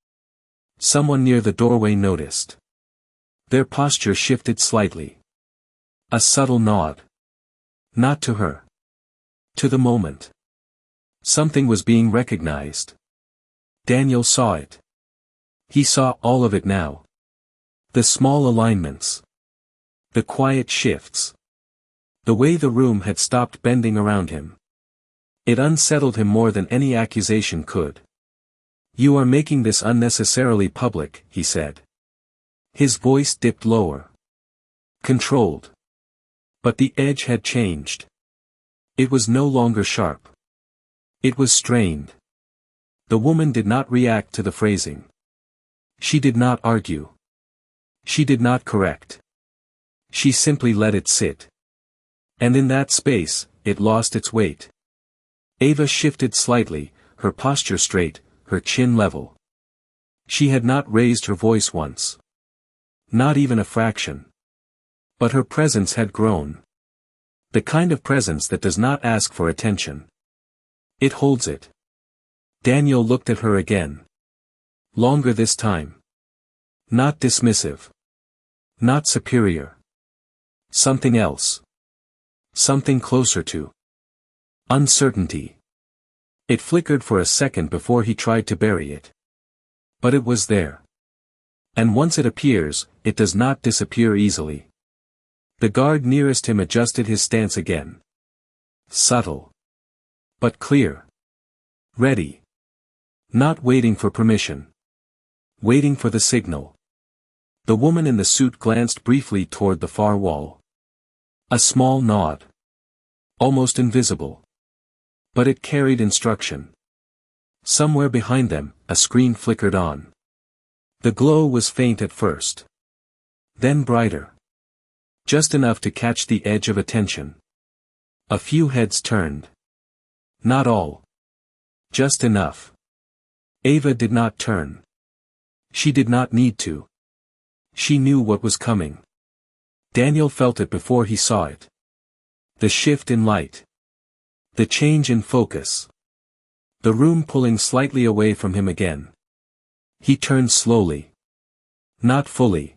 Someone near the doorway noticed. Their posture shifted slightly. A subtle nod. Not to her. To the moment. Something was being recognized. Daniel saw it. He saw all of it now. The small alignments. The quiet shifts. The way the room had stopped bending around him. It unsettled him more than any accusation could. "You are making this unnecessarily public," he said. His voice dipped lower. Controlled. But the edge had changed. It was no longer sharp. It was strained. The woman did not react to the phrasing. She did not argue. She did not correct. She simply let it sit. And in that space, it lost its weight. Ava shifted slightly, her posture straight, her chin level. She had not raised her voice once. Not even a fraction. But her presence had grown. The kind of presence that does not ask for attention. It holds it. Daniel looked at her again. Longer this time. Not dismissive. Not superior. Something else. Something closer to uncertainty. It flickered for a second before he tried to bury it. But it was there. And once it appears, it does not disappear easily. The guard nearest him adjusted his stance again. Subtle. But clear. Ready. Not waiting for permission. Waiting for the signal. The woman in the suit glanced briefly toward the far wall. A small nod. Almost invisible. But it carried instruction. Somewhere behind them, a screen flickered on. The glow was faint at first. Then brighter. Just enough to catch the edge of attention. A few heads turned. Not all. Just enough. Ava did not turn. She did not need to. She knew what was coming. Daniel felt it before he saw it. The shift in light. The change in focus. The room pulling slightly away from him again. He turned slowly. Not fully.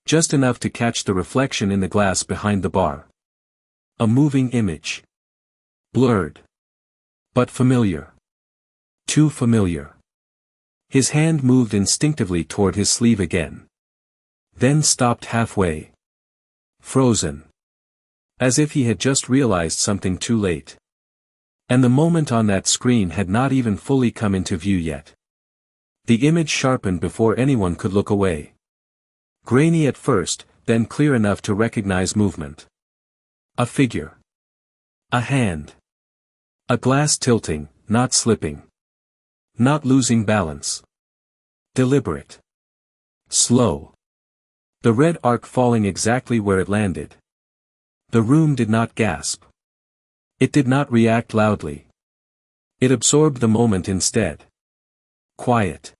Just enough to catch the reflection in the glass behind the bar. A moving image. Blurred. But familiar. Too familiar. His hand moved instinctively toward his sleeve again. Then stopped halfway. Frozen. As if he had just realized something too late. And the moment on that screen had not even fully come into view yet. The image sharpened before anyone could look away. Grainy at first, then clear enough to recognize movement. A figure. A hand. A glass tilting, not slipping. Not losing balance. Deliberate. Slow. The red arc falling exactly where it landed. The room did not gasp. It did not react loudly. It absorbed the moment instead. Quiet.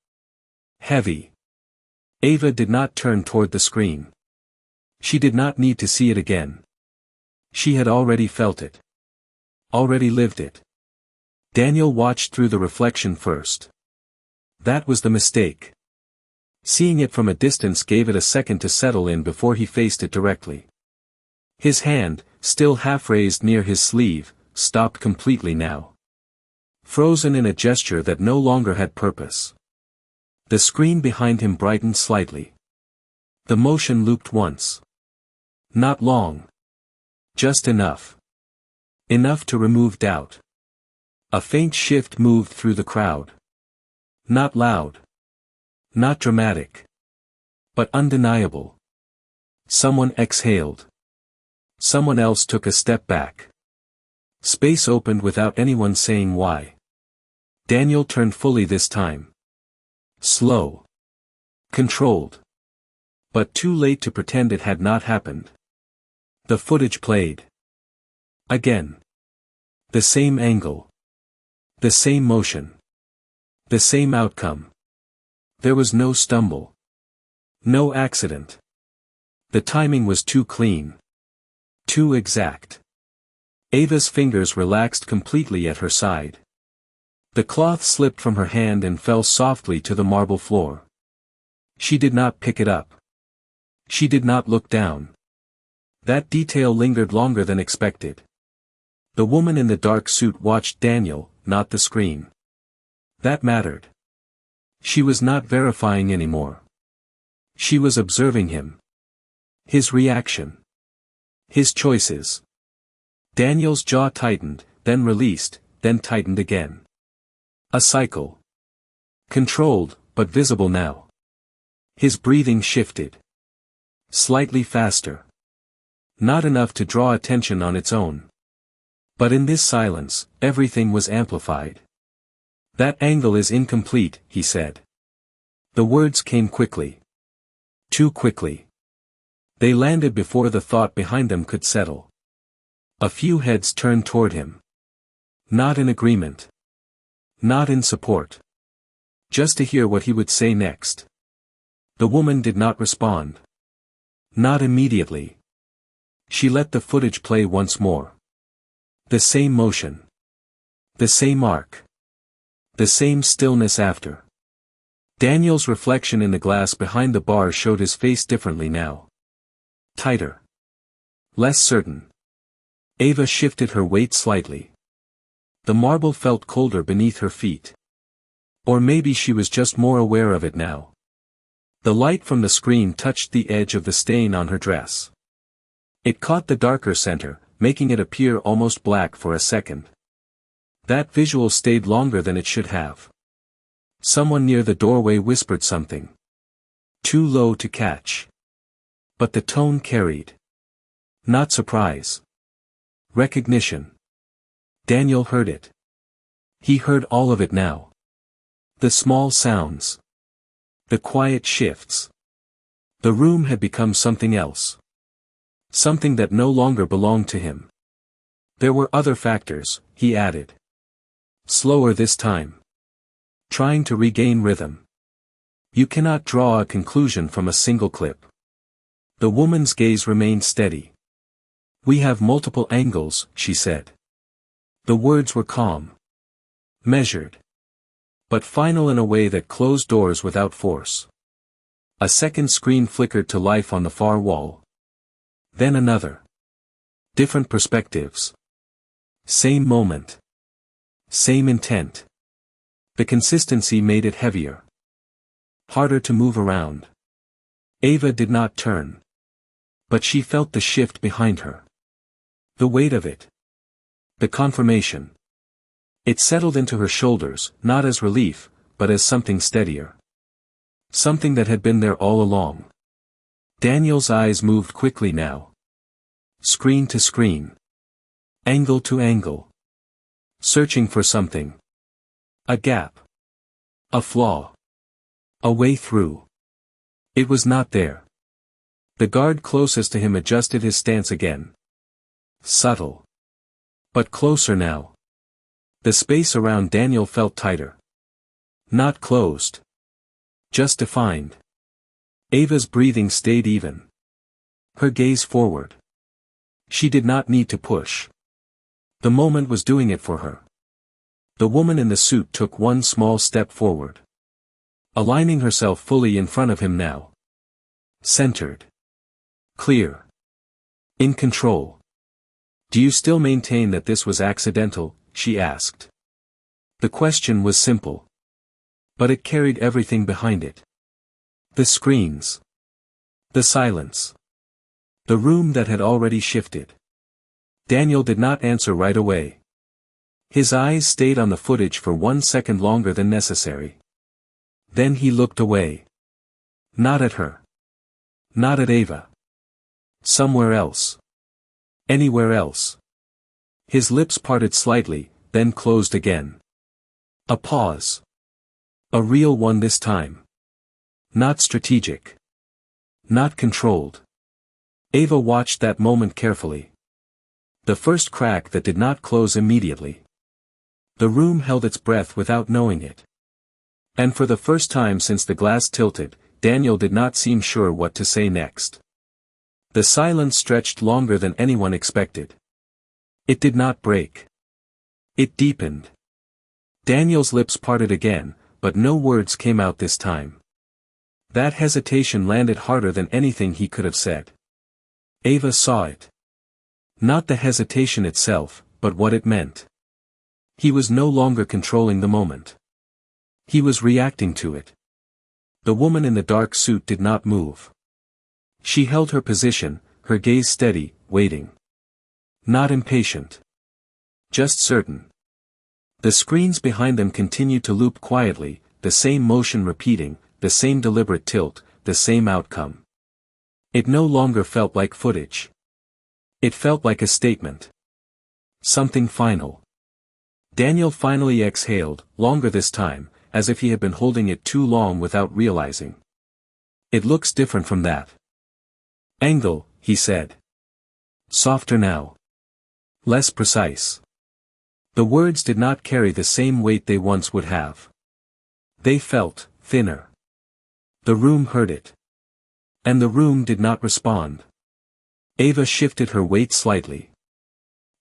Heavy. Ava did not turn toward the screen. She did not need to see it again. She had already felt it. Already lived it. Daniel watched through the reflection first. That was the mistake. Seeing it from a distance gave it a second to settle in before he faced it directly. His hand, still half-raised near his sleeve, stopped completely now. Frozen in a gesture that no longer had purpose. The screen behind him brightened slightly. The motion looped once. Not long. Just enough. Enough to remove doubt. A faint shift moved through the crowd. Not loud. Not dramatic. But undeniable. Someone exhaled. Someone else took a step back. Space opened without anyone saying why. Daniel turned fully this time. Slow. Controlled. But too late to pretend it had not happened. The footage played. Again. The same angle. The same motion. The same outcome. There was no stumble. No accident. The timing was too clean. Too exact. Ava's fingers relaxed completely at her side. The cloth slipped from her hand and fell softly to the marble floor. She did not pick it up. She did not look down. That detail lingered longer than expected. The woman in the dark suit watched Daniel, not the screen. That mattered. She was not verifying anymore. She was observing him. His reaction. His choices. Daniel's jaw tightened, then released, then tightened again. A cycle. Controlled, but visible now. His breathing shifted. Slightly faster. Not enough to draw attention on its own. But in this silence, everything was amplified. That angle is incomplete, he said. The words came quickly. Too quickly. They landed before the thought behind them could settle. A few heads turned toward him. Not in agreement. Not in support. Just to hear what he would say next. The woman did not respond. Not immediately. She let the footage play once more. The same motion. The same arc. The same stillness after. Daniel's reflection in the glass behind the bar showed his face differently now. Tighter. Less certain. Ava shifted her weight slightly. The marble felt colder beneath her feet. Or maybe she was just more aware of it now. The light from the screen touched the edge of the stain on her dress. It caught the darker center, making it appear almost black for a second. That visual stayed longer than it should have. Someone near the doorway whispered something. Too low to catch. But the tone carried. Not surprise. Recognition. Daniel heard it. He heard all of it now. The small sounds. The quiet shifts. The room had become something else. Something that no longer belonged to him. There were other factors, he added. Slower this time. Trying to regain rhythm. You cannot draw a conclusion from a single clip. The woman's gaze remained steady. We have multiple angles, she said. The words were calm. Measured. But final in a way that closed doors without force. A second screen flickered to life on the far wall. Then another. Different perspectives. Same moment. Same intent. The consistency made it heavier. Harder to move around. Ava did not turn. But she felt the shift behind her. The weight of it. The confirmation. It settled into her shoulders, not as relief, but as something steadier. Something that had been there all along. Daniel's eyes moved quickly now. Screen to screen. Angle to angle. Searching for something. A gap. A flaw. A way through. It was not there. The guard closest to him adjusted his stance again. Subtle. But closer now. The space around Daniel felt tighter. Not closed. Just defined. Ava's breathing stayed even. Her gaze forward. She did not need to push. The moment was doing it for her. The woman in the suit took one small step forward. Aligning herself fully in front of him now. Centered. Clear. In control. "Do you still maintain that this was accidental?" she asked. The question was simple. But it carried everything behind it. The screens. The silence. The room that had already shifted. Daniel did not answer right away. His eyes stayed on the footage for 1 second longer than necessary. Then he looked away. Not at her. Not at Ava. Somewhere else. Anywhere else. His lips parted slightly, then closed again. A pause. A real one this time. Not strategic. Not controlled. Ava watched that moment carefully. The first crack that did not close immediately. The room held its breath without knowing it. And for the first time since the glass tilted, Daniel did not seem sure what to say next. The silence stretched longer than anyone expected. It did not break. It deepened. Daniel's lips parted again, but no words came out this time. That hesitation landed harder than anything he could have said. Ava saw it. Not the hesitation itself, but what it meant. He was no longer controlling the moment. He was reacting to it. The woman in the dark suit did not move. She held her position, her gaze steady, waiting. Not impatient. Just certain. The screens behind them continued to loop quietly, the same motion repeating, the same deliberate tilt, the same outcome. It no longer felt like footage. It felt like a statement. Something final. Daniel finally exhaled, longer this time, as if he had been holding it too long without realizing. "It looks different from that angle," he said. "Softer now. Less precise." The words did not carry the same weight they once would have. They felt thinner. The room heard it. And the room did not respond. Ava shifted her weight slightly.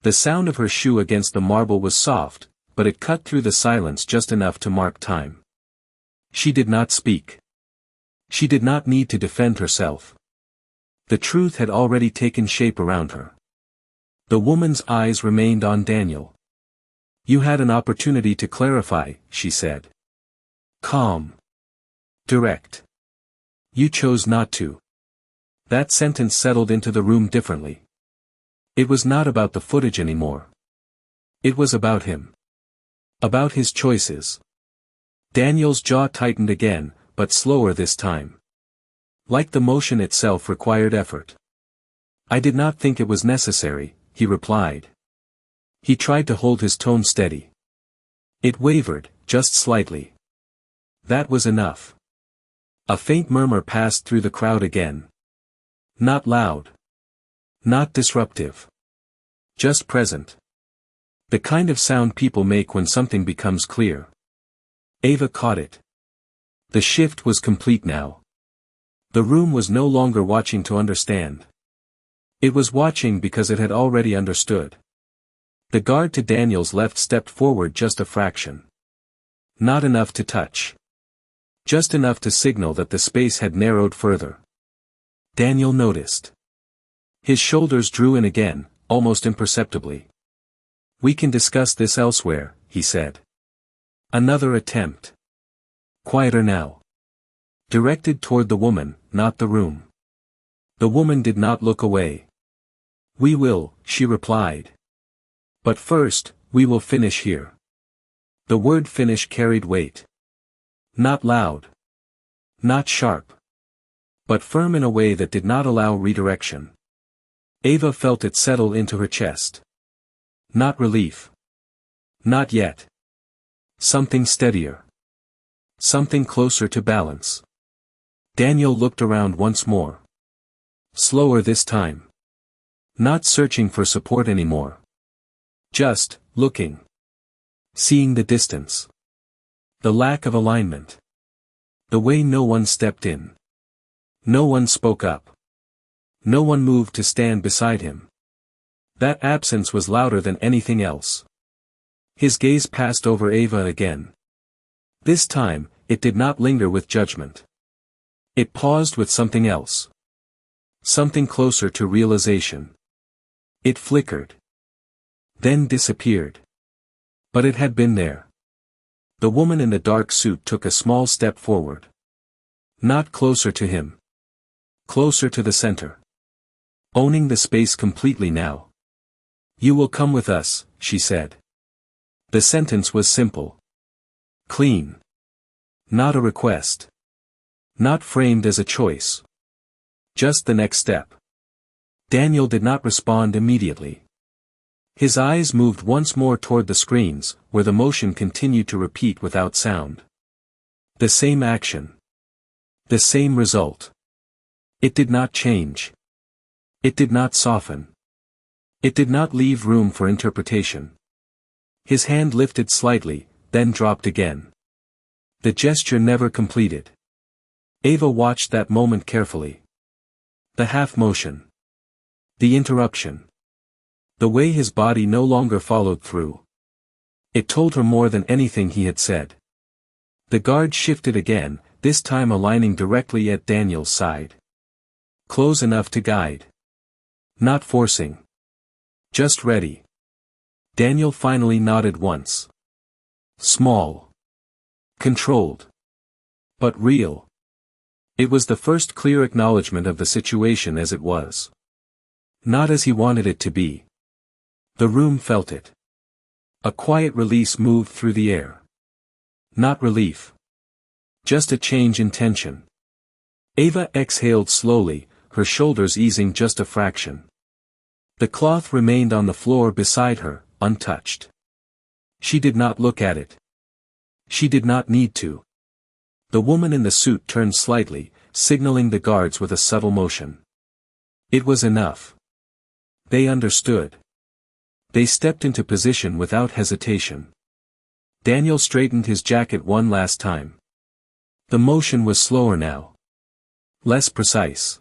The sound of her shoe against the marble was soft, but it cut through the silence just enough to mark time. She did not speak. She did not need to defend herself. The truth had already taken shape around her. The woman's eyes remained on Daniel. "You had an opportunity to clarify," she said. Calm. Direct. "You chose not to." That sentence settled into the room differently. It was not about the footage anymore. It was about him. About his choices. Daniel's jaw tightened again, but slower this time. Like the motion itself required effort. "I did not think it was necessary," he replied. He tried to hold his tone steady. It wavered, just slightly. That was enough. A faint murmur passed through the crowd again. Not loud. Not disruptive. Just present. The kind of sound people make when something becomes clear. Ava caught it. The shift was complete now. The room was no longer watching to understand. It was watching because it had already understood. The guard to Daniel's left stepped forward just a fraction. Not enough to touch. Just enough to signal that the space had narrowed further. Daniel noticed. His shoulders drew in again, almost imperceptibly. "We can discuss this elsewhere," he said. Another attempt. Quieter now. Directed toward the woman, not the room. The woman did not look away. "We will," she replied. "But first, we will finish here." The word finish carried weight. Not loud. Not sharp. But firm in a way that did not allow redirection. Ava felt it settle into her chest. Not relief. Not yet. Something steadier. Something closer to balance. Daniel looked around once more. Slower this time. Not searching for support anymore. Just, looking. Seeing the distance. The lack of alignment. The way no one stepped in. No one spoke up. No one moved to stand beside him. That absence was louder than anything else. His gaze passed over Ava again. This time, it did not linger with judgment. It paused with something else. Something closer to realization. It flickered. Then disappeared. But it had been there. The woman in the dark suit took a small step forward. Not closer to him. Closer to the center. Owning the space completely now. "You will come with us," she said. The sentence was simple. Clean. Not a request. Not framed as a choice. Just the next step. Daniel did not respond immediately. His eyes moved once more toward the screens, where the motion continued to repeat without sound. The same action. The same result. It did not change. It did not soften. It did not leave room for interpretation. His hand lifted slightly, then dropped again. The gesture never completed. Ava watched that moment carefully. The half motion. The interruption. The way his body no longer followed through. It told her more than anything he had said. The guard shifted again, this time aligning directly at Daniel's side. Close enough to guide. Not forcing. Just ready. Daniel finally nodded once. Small. Controlled. But real. It was the first clear acknowledgement of the situation as it was. Not as he wanted it to be. The room felt it. A quiet release moved through the air. Not relief. Just a change in tension. Ava exhaled slowly, her shoulders easing just a fraction. The cloth remained on the floor beside her, untouched. She did not look at it. She did not need to. The woman in the suit turned slightly, signaling the guards with a subtle motion. It was enough. They understood. They stepped into position without hesitation. Daniel straightened his jacket one last time. The motion was slower now. Less precise.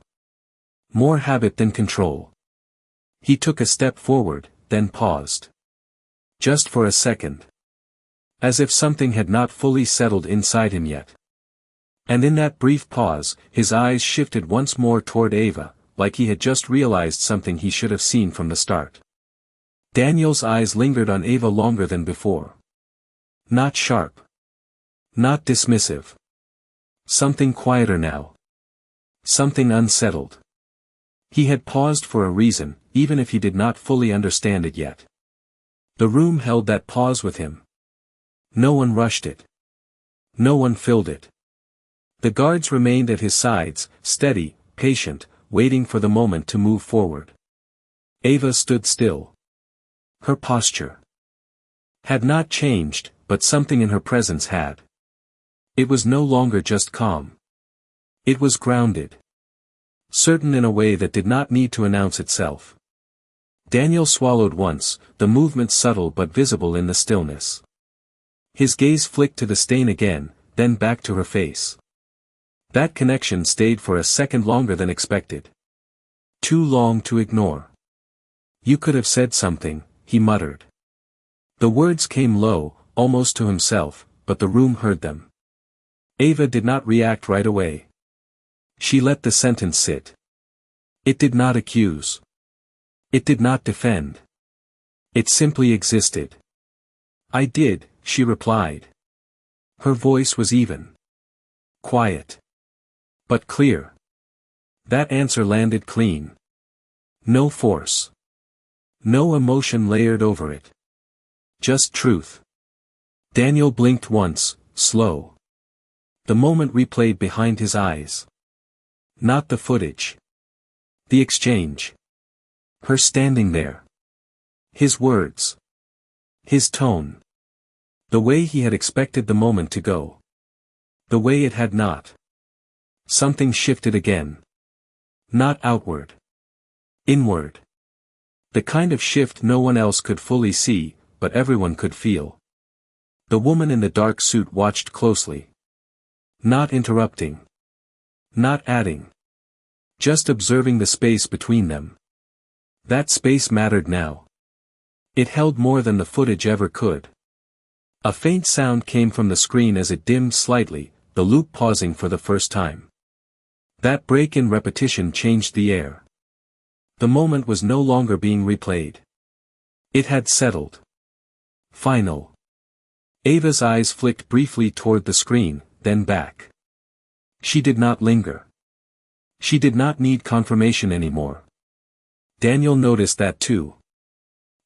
More habit than control. He took a step forward, then paused. Just for a second. As if something had not fully settled inside him yet. And in that brief pause, his eyes shifted once more toward Ava, like he had just realized something he should have seen from the start. Daniel's eyes lingered on Ava longer than before. Not sharp. Not dismissive. Something quieter now. Something unsettled. He had paused for a reason, even if he did not fully understand it yet. The room held that pause with him. No one rushed it. No one filled it. The guards remained at his sides, steady, patient, waiting for the moment to move forward. Ava stood still. Her posture had not changed, but something in her presence had. It was no longer just calm. It was grounded. Certain in a way that did not need to announce itself. Daniel swallowed once, the movement subtle but visible in the stillness. His gaze flicked to the stain again, then back to her face. That connection stayed for a second longer than expected. Too long to ignore. "You could have said something," he muttered. The words came low, almost to himself, but the room heard them. Ava did not react right away. She let the sentence sit. It did not accuse. It did not defend. It simply existed. "I did," she replied. Her voice was even. Quiet. But clear. That answer landed clean. No force. No emotion layered over it. Just truth. Daniel blinked once, slow. The moment replayed behind his eyes. Not the footage. The exchange. Her standing there. His words. His tone. The way he had expected the moment to go. The way it had not. Something shifted again. Not outward. Inward. The kind of shift no one else could fully see, but everyone could feel. The woman in the dark suit watched closely. Not interrupting. Not adding. Just observing the space between them. That space mattered now. It held more than the footage ever could. A faint sound came from the screen as it dimmed slightly, the loop pausing for the first time. That break in repetition changed the air. The moment was no longer being replayed. It had settled. Final. Ava's eyes flicked briefly toward the screen, then back. She did not linger. She did not need confirmation anymore. Daniel noticed that too.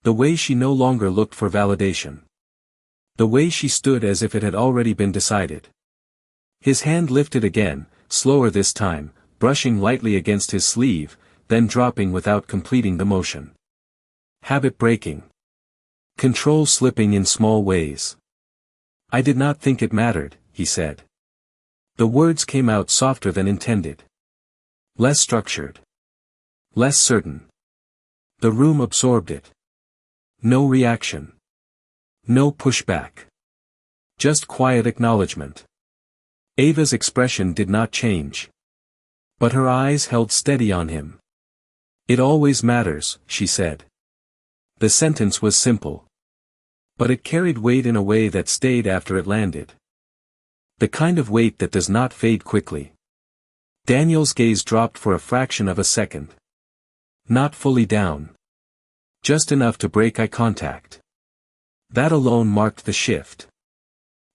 The way she no longer looked for validation. The way she stood as if it had already been decided. His hand lifted again, slower this time, brushing lightly against his sleeve, then dropping without completing the motion. Habit breaking. Control slipping in small ways. "I did not think it mattered," he said. The words came out softer than intended. Less structured. Less certain. The room absorbed it. No reaction. No pushback. Just quiet acknowledgement. Ava's expression did not change. But her eyes held steady on him. "It always matters," she said. The sentence was simple. But it carried weight in a way that stayed after it landed. The kind of weight that does not fade quickly. Daniel's gaze dropped for a fraction of a second. Not fully down. Just enough to break eye contact. That alone marked the shift.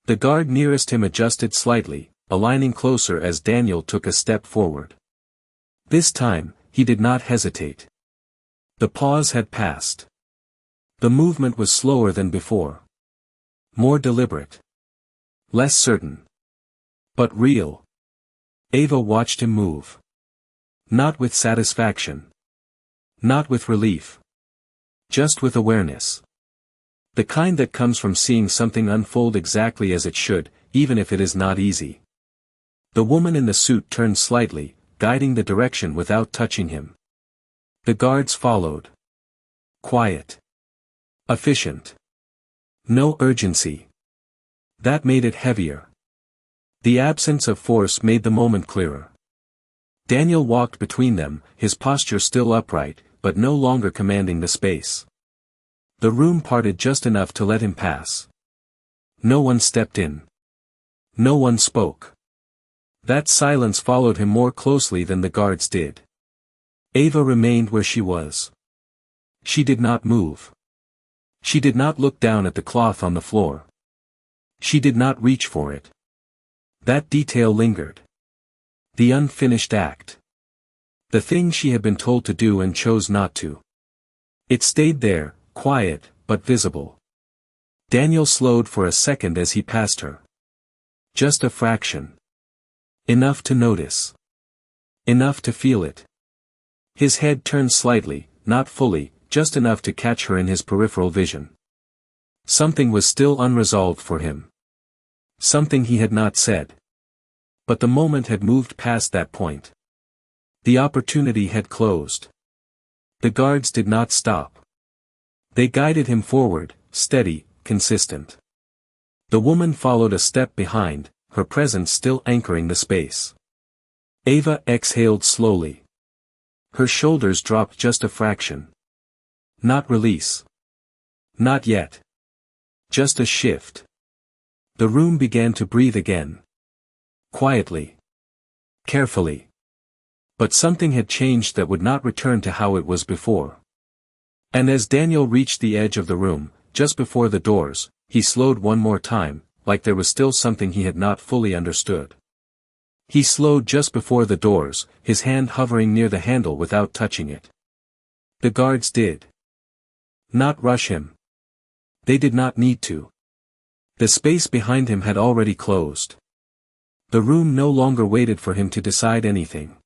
The guard nearest him adjusted slightly, aligning closer as Daniel took a step forward. This time, he did not hesitate. The pause had passed. The movement was slower than before. More deliberate. Less certain. But real. Ava watched him move. Not with satisfaction. Not with relief. Just with awareness. The kind that comes from seeing something unfold exactly as it should, even if it is not easy. The woman in the suit turned slightly, guiding the direction without touching him. The guards followed. Quiet. Efficient. No urgency. That made it heavier. The absence of force made the moment clearer. Daniel walked between them, his posture still upright, but no longer commanding the space. The room parted just enough to let him pass. No one stepped in. No one spoke. That silence followed him more closely than the guards did. Ava remained where she was. She did not move. She did not look down at the cloth on the floor. She did not reach for it. That detail lingered. The unfinished act. The thing she had been told to do and chose not to. It stayed there, quiet, but visible. Daniel slowed for a second as he passed her. Just a fraction. Enough to notice. Enough to feel it. His head turned slightly, not fully, just enough to catch her in his peripheral vision. Something was still unresolved for him. Something he had not said. But the moment had moved past that point. The opportunity had closed. The guards did not stop. They guided him forward, steady, consistent. The woman followed a step behind, her presence still anchoring the space. Ava exhaled slowly. Her shoulders dropped just a fraction. Not release. Not yet. Just a shift. The room began to breathe again. Quietly. Carefully. But something had changed that would not return to how it was before. And as Daniel reached the edge of the room, just before the doors, he slowed one more time, like there was still something he had not fully understood. He slowed just before the doors, his hand hovering near the handle without touching it. The guards did not rush him. They did not need to. The space behind him had already closed. The room no longer waited for him to decide anything.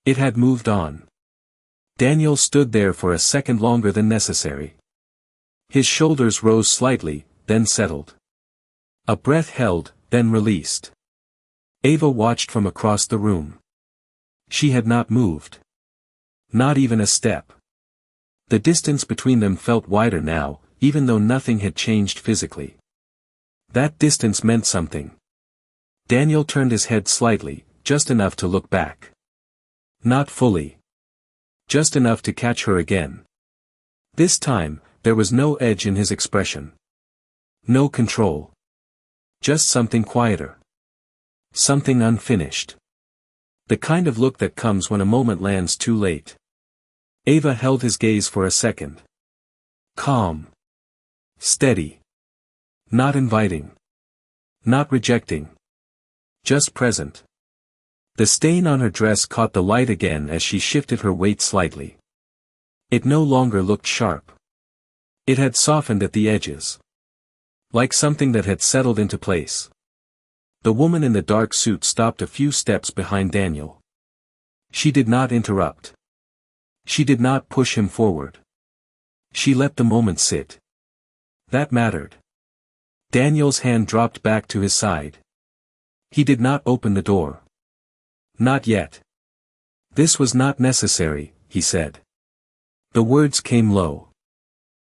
It had moved on. Daniel stood there for a second longer than necessary. His shoulders rose slightly, then settled. A breath held, then released. Ava watched from across the room. She had not moved. Not even a step. The distance between them felt wider now, even though nothing had changed physically. That distance meant something. Daniel turned his head slightly, just enough to look back. Not fully. Just enough to catch her again. This time, there was no edge in his expression. No control. Just something quieter. Something unfinished. The kind of look that comes when a moment lands too late. Ava held his gaze for a second. Calm. Steady. Not inviting. Not rejecting. Just present. The stain on her dress caught the light again as she shifted her weight slightly. It no longer looked sharp. It had softened at the edges. Like something that had settled into place. The woman in the dark suit stopped a few steps behind Daniel. She did not interrupt. She did not push him forward. She let the moment sit. That mattered. Daniel's hand dropped back to his side. He did not open the door. Not yet. This was not necessary, he said. The words came low.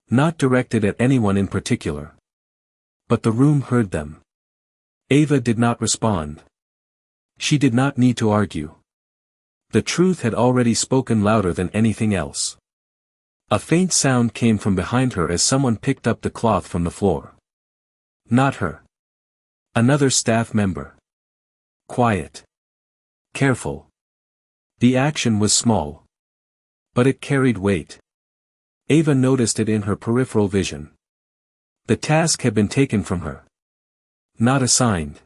Not directed at anyone in particular. But the room heard them. Ava did not respond. She did not need to argue. The truth had already spoken louder than anything else. A faint sound came from behind her as someone picked up the cloth from the floor. Not her. Another staff member. Quiet. Careful. The action was small. But it carried weight. Ava noticed it in her peripheral vision. The task had been taken from her. Not assigned.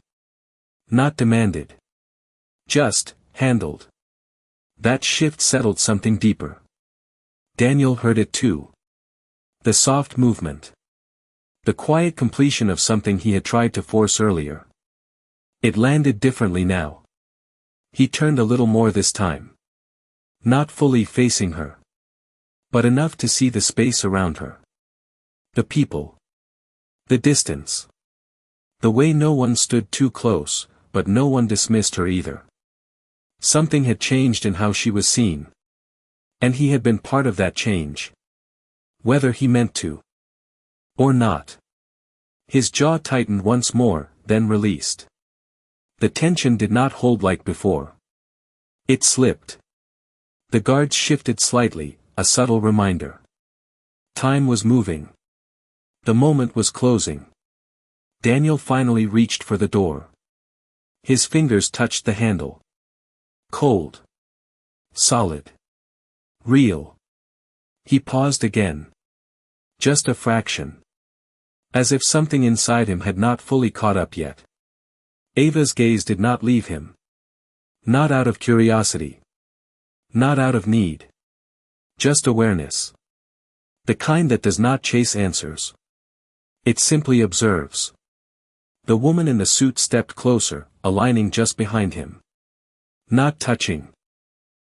Not demanded. Just, handled. That shift settled something deeper. Daniel heard it too. The soft movement. The quiet completion of something he had tried to force earlier. It landed differently now. He turned a little more this time. Not fully facing her. But enough to see the space around her. The people. The distance. The way no one stood too close, but no one dismissed her either. Something had changed in how she was seen. And he had been part of that change. Whether he meant to. Or not. His jaw tightened once more, then released. The tension did not hold like before. It slipped. The guards shifted slightly, a subtle reminder. Time was moving. The moment was closing. Daniel finally reached for the door. His fingers touched the handle. Cold. Solid. Real. He paused again. Just a fraction. As if something inside him had not fully caught up yet. Ava's gaze did not leave him. Not out of curiosity. Not out of need. Just awareness. The kind that does not chase answers. It simply observes. The woman in the suit stepped closer, aligning just behind him. Not touching.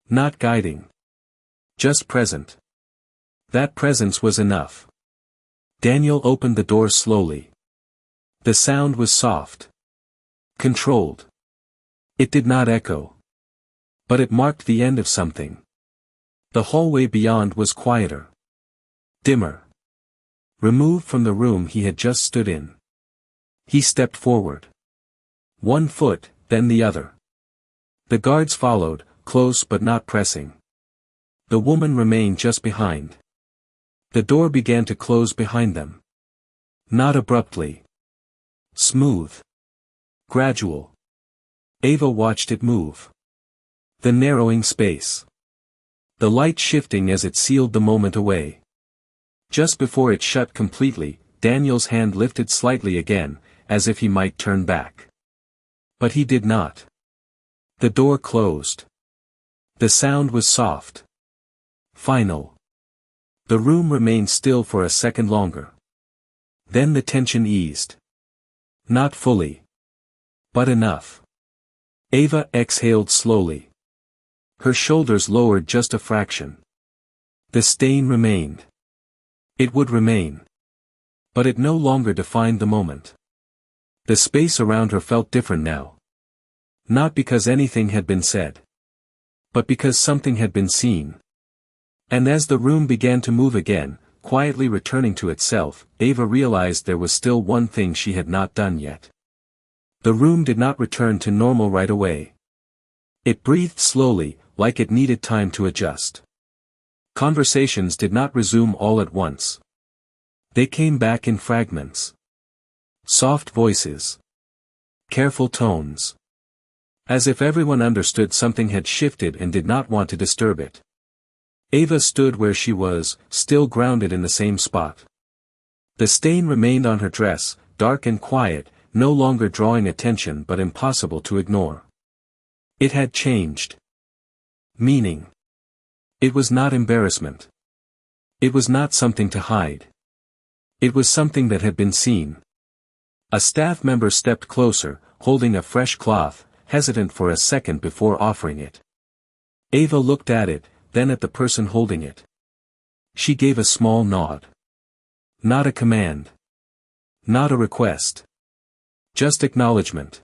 Not guiding. Just present. That presence was enough. Daniel opened the door slowly. The sound was soft. Controlled. It did not echo. But it marked the end of something. The hallway beyond was quieter. Dimmer. Removed from the room he had just stood in. He stepped forward. One foot, then the other. The guards followed, close but not pressing. The woman remained just behind. The door began to close behind them. Not abruptly. Smooth. Gradual. Ava watched it move. The narrowing space. The light shifting as it sealed the moment away. Just before it shut completely, Daniel's hand lifted slightly again, as if he might turn back. But he did not. The door closed. The sound was soft. Final. The room remained still for a second longer. Then the tension eased. Not fully. But enough. Ava exhaled slowly. Her shoulders lowered just a fraction. The stain remained. It would remain. But it no longer defined the moment. The space around her felt different now. Not because anything had been said. But because something had been seen. And as the room began to move again, quietly returning to itself, Ava realized there was still one thing she had not done yet. The room did not return to normal right away. It breathed slowly, like it needed time to adjust. Conversations did not resume all at once. They came back in fragments. Soft voices. Careful tones. As if everyone understood something had shifted and did not want to disturb it. Ava stood where she was, still grounded in the same spot. The stain remained on her dress, dark and quiet, no longer drawing attention but impossible to ignore. It had changed. Meaning. It was not embarrassment. It was not something to hide. It was something that had been seen. A staff member stepped closer, holding a fresh cloth, hesitant for a second before offering it. Ava looked at it, then at the person holding it. She gave a small nod. Not a command. Not a request. Just acknowledgement.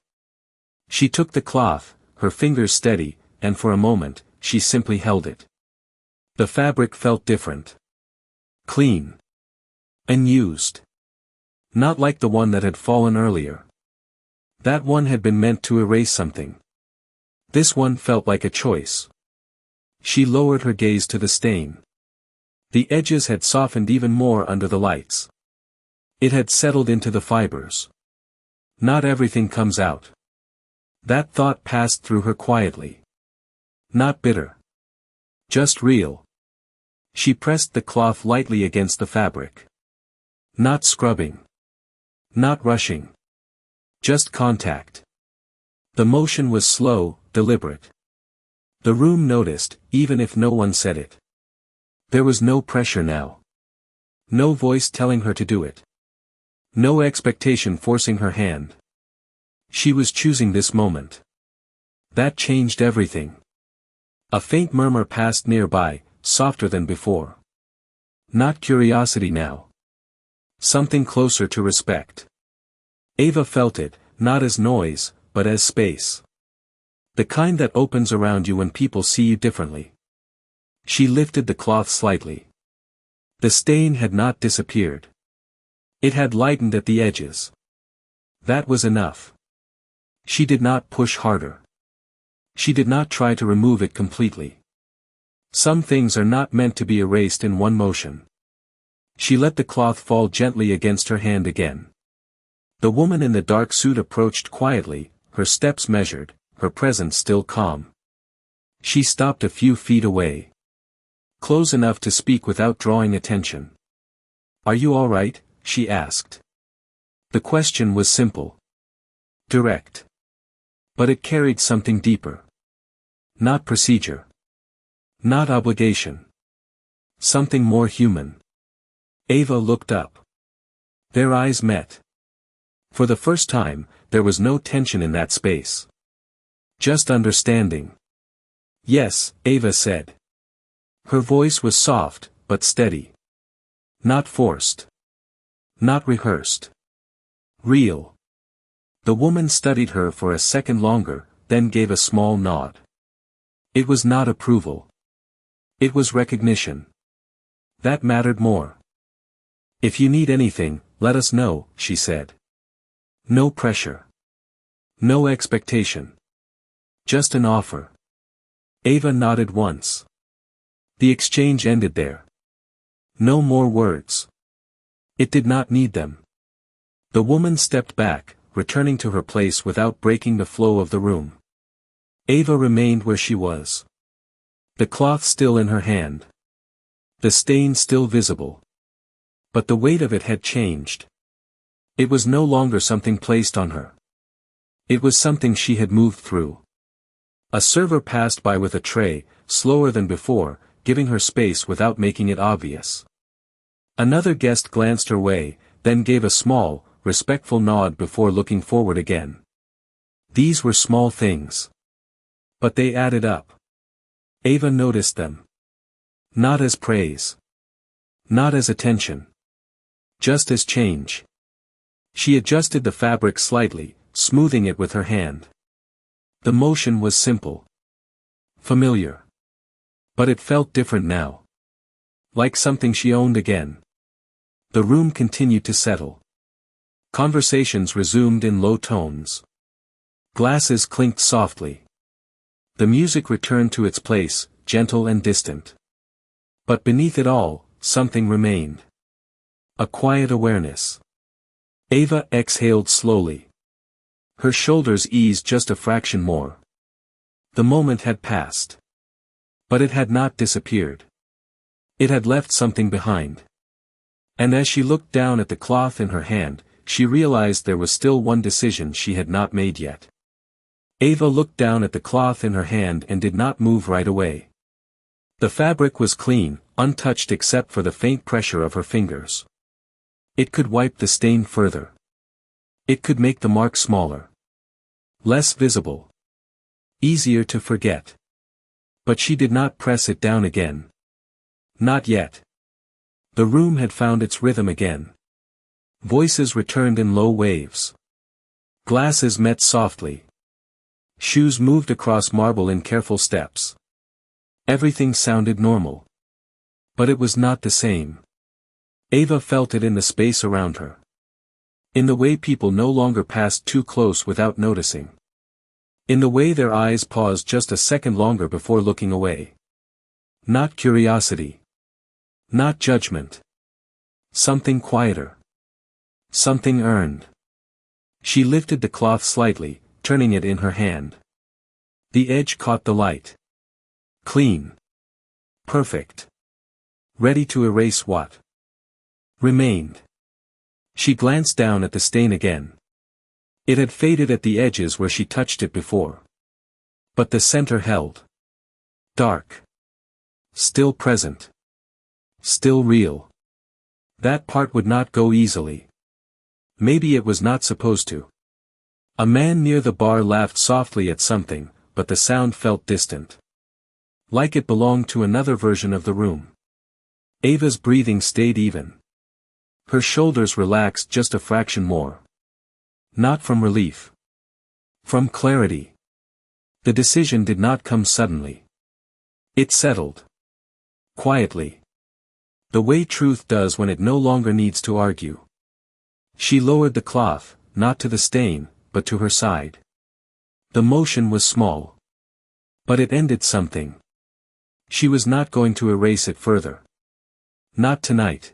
She took the cloth, her fingers steady, and for a moment, she simply held it. The fabric felt different. Clean. Unused. Not like the one that had fallen earlier. That one had been meant to erase something. This one felt like a choice. She lowered her gaze to the stain. The edges had softened even more under the lights. It had settled into the fibers. Not everything comes out. That thought passed through her quietly. Not bitter. Just real. She pressed the cloth lightly against the fabric. Not scrubbing. Not rushing. Just contact. The motion was slow, deliberate. The room noticed, even if no one said it. There was no pressure now. No voice telling her to do it. No expectation forcing her hand. She was choosing this moment. That changed everything. A faint murmur passed nearby, softer than before. Not curiosity now. Something closer to respect. Ava felt it, not as noise, but as space. The kind that opens around you when people see you differently. She lifted the cloth slightly. The stain had not disappeared. It had lightened at the edges. That was enough. She did not push harder. She did not try to remove it completely. Some things are not meant to be erased in one motion. She let the cloth fall gently against her hand again. The woman in the dark suit approached quietly, her steps measured, her presence still calm. She stopped a few feet away. Close enough to speak without drawing attention. "Are you all right?" she asked. The question was simple. Direct. But it carried something deeper. Not procedure. Not obligation. Something more human. Ava looked up. Their eyes met. For the first time, there was no tension in that space. Just understanding. "Yes," Ava said. Her voice was soft, but steady. Not forced. Not rehearsed. Real. The woman studied her for a second longer, then gave a small nod. It was not approval. It was recognition. That mattered more. "If you need anything, let us know," she said. No pressure. No expectation. Just an offer. Ava nodded once. The exchange ended there. No more words. It did not need them. The woman stepped back, returning to her place without breaking the flow of the room. Ava remained where she was. The cloth still in her hand. The stain still visible. But the weight of it had changed. It was no longer something placed on her. It was something she had moved through. A server passed by with a tray, slower than before, giving her space without making it obvious. Another guest glanced her way, then gave a small, respectful nod before looking forward again. These were small things. But they added up. Ava noticed them. Not as praise. Not as attention. Just as change. She adjusted the fabric slightly, smoothing it with her hand. The motion was simple. Familiar. But it felt different now. Like something she owned again. The room continued to settle. Conversations resumed in low tones. Glasses clinked softly. The music returned to its place, gentle and distant. But beneath it all, something remained. A quiet awareness. Ava exhaled slowly. Her shoulders eased just a fraction more. The moment had passed. But it had not disappeared. It had left something behind. And as she looked down at the cloth in her hand, she realized there was still one decision she had not made yet. Ava looked down at the cloth in her hand and did not move right away. The fabric was clean, untouched except for the faint pressure of her fingers. It could wipe the stain further. It could make the mark smaller. Less visible. Easier to forget. But she did not press it down again. Not yet. The room had found its rhythm again. Voices returned in low waves. Glasses met softly. Shoes moved across marble in careful steps. Everything sounded normal. But it was not the same. Ava felt it in the space around her. In the way people no longer passed too close without noticing. In the way their eyes paused just a second longer before looking away. Not curiosity. Not judgment. Something quieter. Something earned. She lifted the cloth slightly, turning it in her hand. The edge caught the light. Clean. Perfect. Ready to erase what remained. She glanced down at the stain again. It had faded at the edges where she touched it before. But the center held. Dark. Still present. Still real. That part would not go easily. Maybe it was not supposed to. A man near the bar laughed softly at something, but the sound felt distant. Like it belonged to another version of the room. Ava's breathing stayed even. Her shoulders relaxed just a fraction more. Not from relief. From clarity. The decision did not come suddenly. It settled. Quietly. The way truth does when it no longer needs to argue. She lowered the cloth, not to the stain, but to her side. The motion was small. But it ended something. She was not going to erase it further. Not tonight.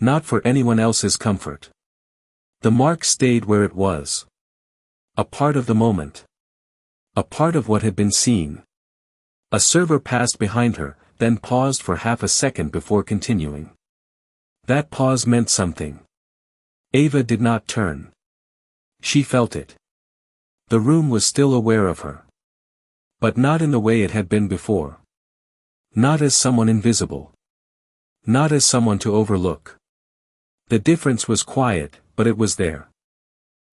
Not for anyone else's comfort. The mark stayed where it was. A part of the moment. A part of what had been seen. A server passed behind her, then paused for half a second before continuing. That pause meant something. Ava did not turn. She felt it. The room was still aware of her. But not in the way it had been before. Not as someone invisible. Not as someone to overlook. The difference was quiet, but it was there.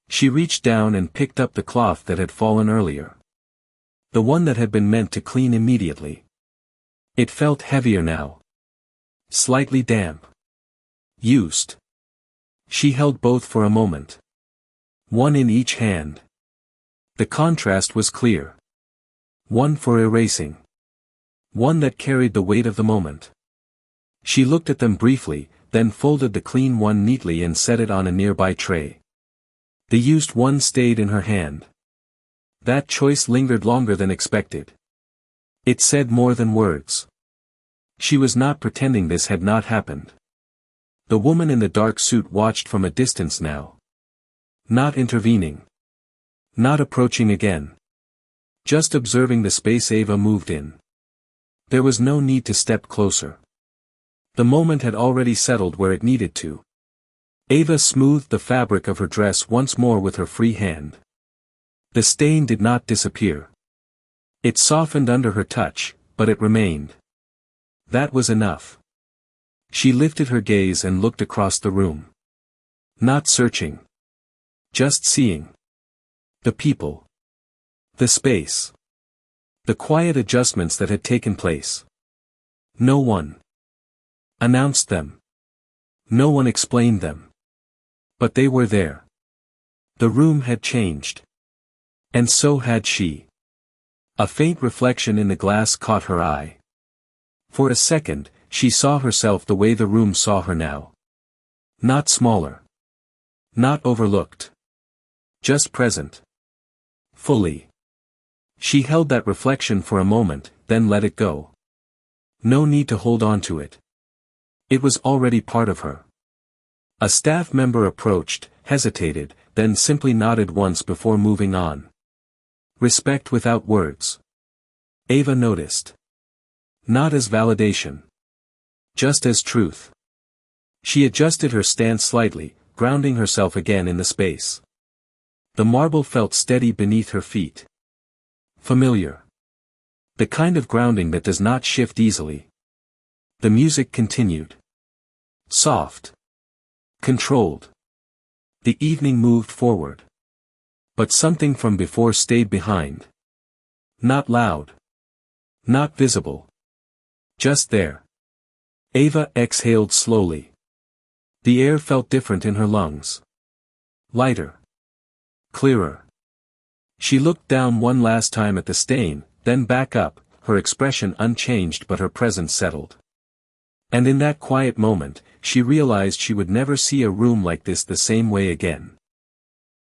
She reached down and picked up the cloth that had fallen earlier. The one that had been meant to clean immediately. It felt heavier now. Slightly damp. Used. She held both for a moment. One in each hand. The contrast was clear. One for erasing. One that carried the weight of the moment. She looked at them briefly, then folded the clean one neatly and set it on a nearby tray. The used one stayed in her hand. That choice lingered longer than expected. It said more than words. She was not pretending this had not happened. The woman in the dark suit watched from a distance now. Not intervening. Not approaching again. Just observing the space Ava moved in. There was no need to step closer. The moment had already settled where it needed to. Ava smoothed the fabric of her dress once more with her free hand. The stain did not disappear. It softened under her touch, but it remained. That was enough. She lifted her gaze and looked across the room. Not searching. Just seeing. The people. The space. The quiet adjustments that had taken place. No one announced them. No one explained them. But they were there. The room had changed. And so had she. A faint reflection in the glass caught her eye. For a second, she saw herself the way the room saw her now. Not smaller. Not overlooked. Just present. Fully. She held that reflection for a moment, then let it go. No need to hold on to it. It was already part of her. A staff member approached, hesitated, then simply nodded once before moving on. Respect without words. Ava noticed. Not as validation. Just as truth. She adjusted her stance slightly, grounding herself again in the space. The marble felt steady beneath her feet. Familiar. The kind of grounding that does not shift easily. The music continued. Soft. Controlled. The evening moved forward. But something from before stayed behind. Not loud. Not visible. Just there. Ava exhaled slowly. The air felt different in her lungs. Lighter. Clearer. She looked down one last time at the stain, then back up, her expression unchanged but her presence settled. And in that quiet moment, she realized she would never see a room like this the same way again.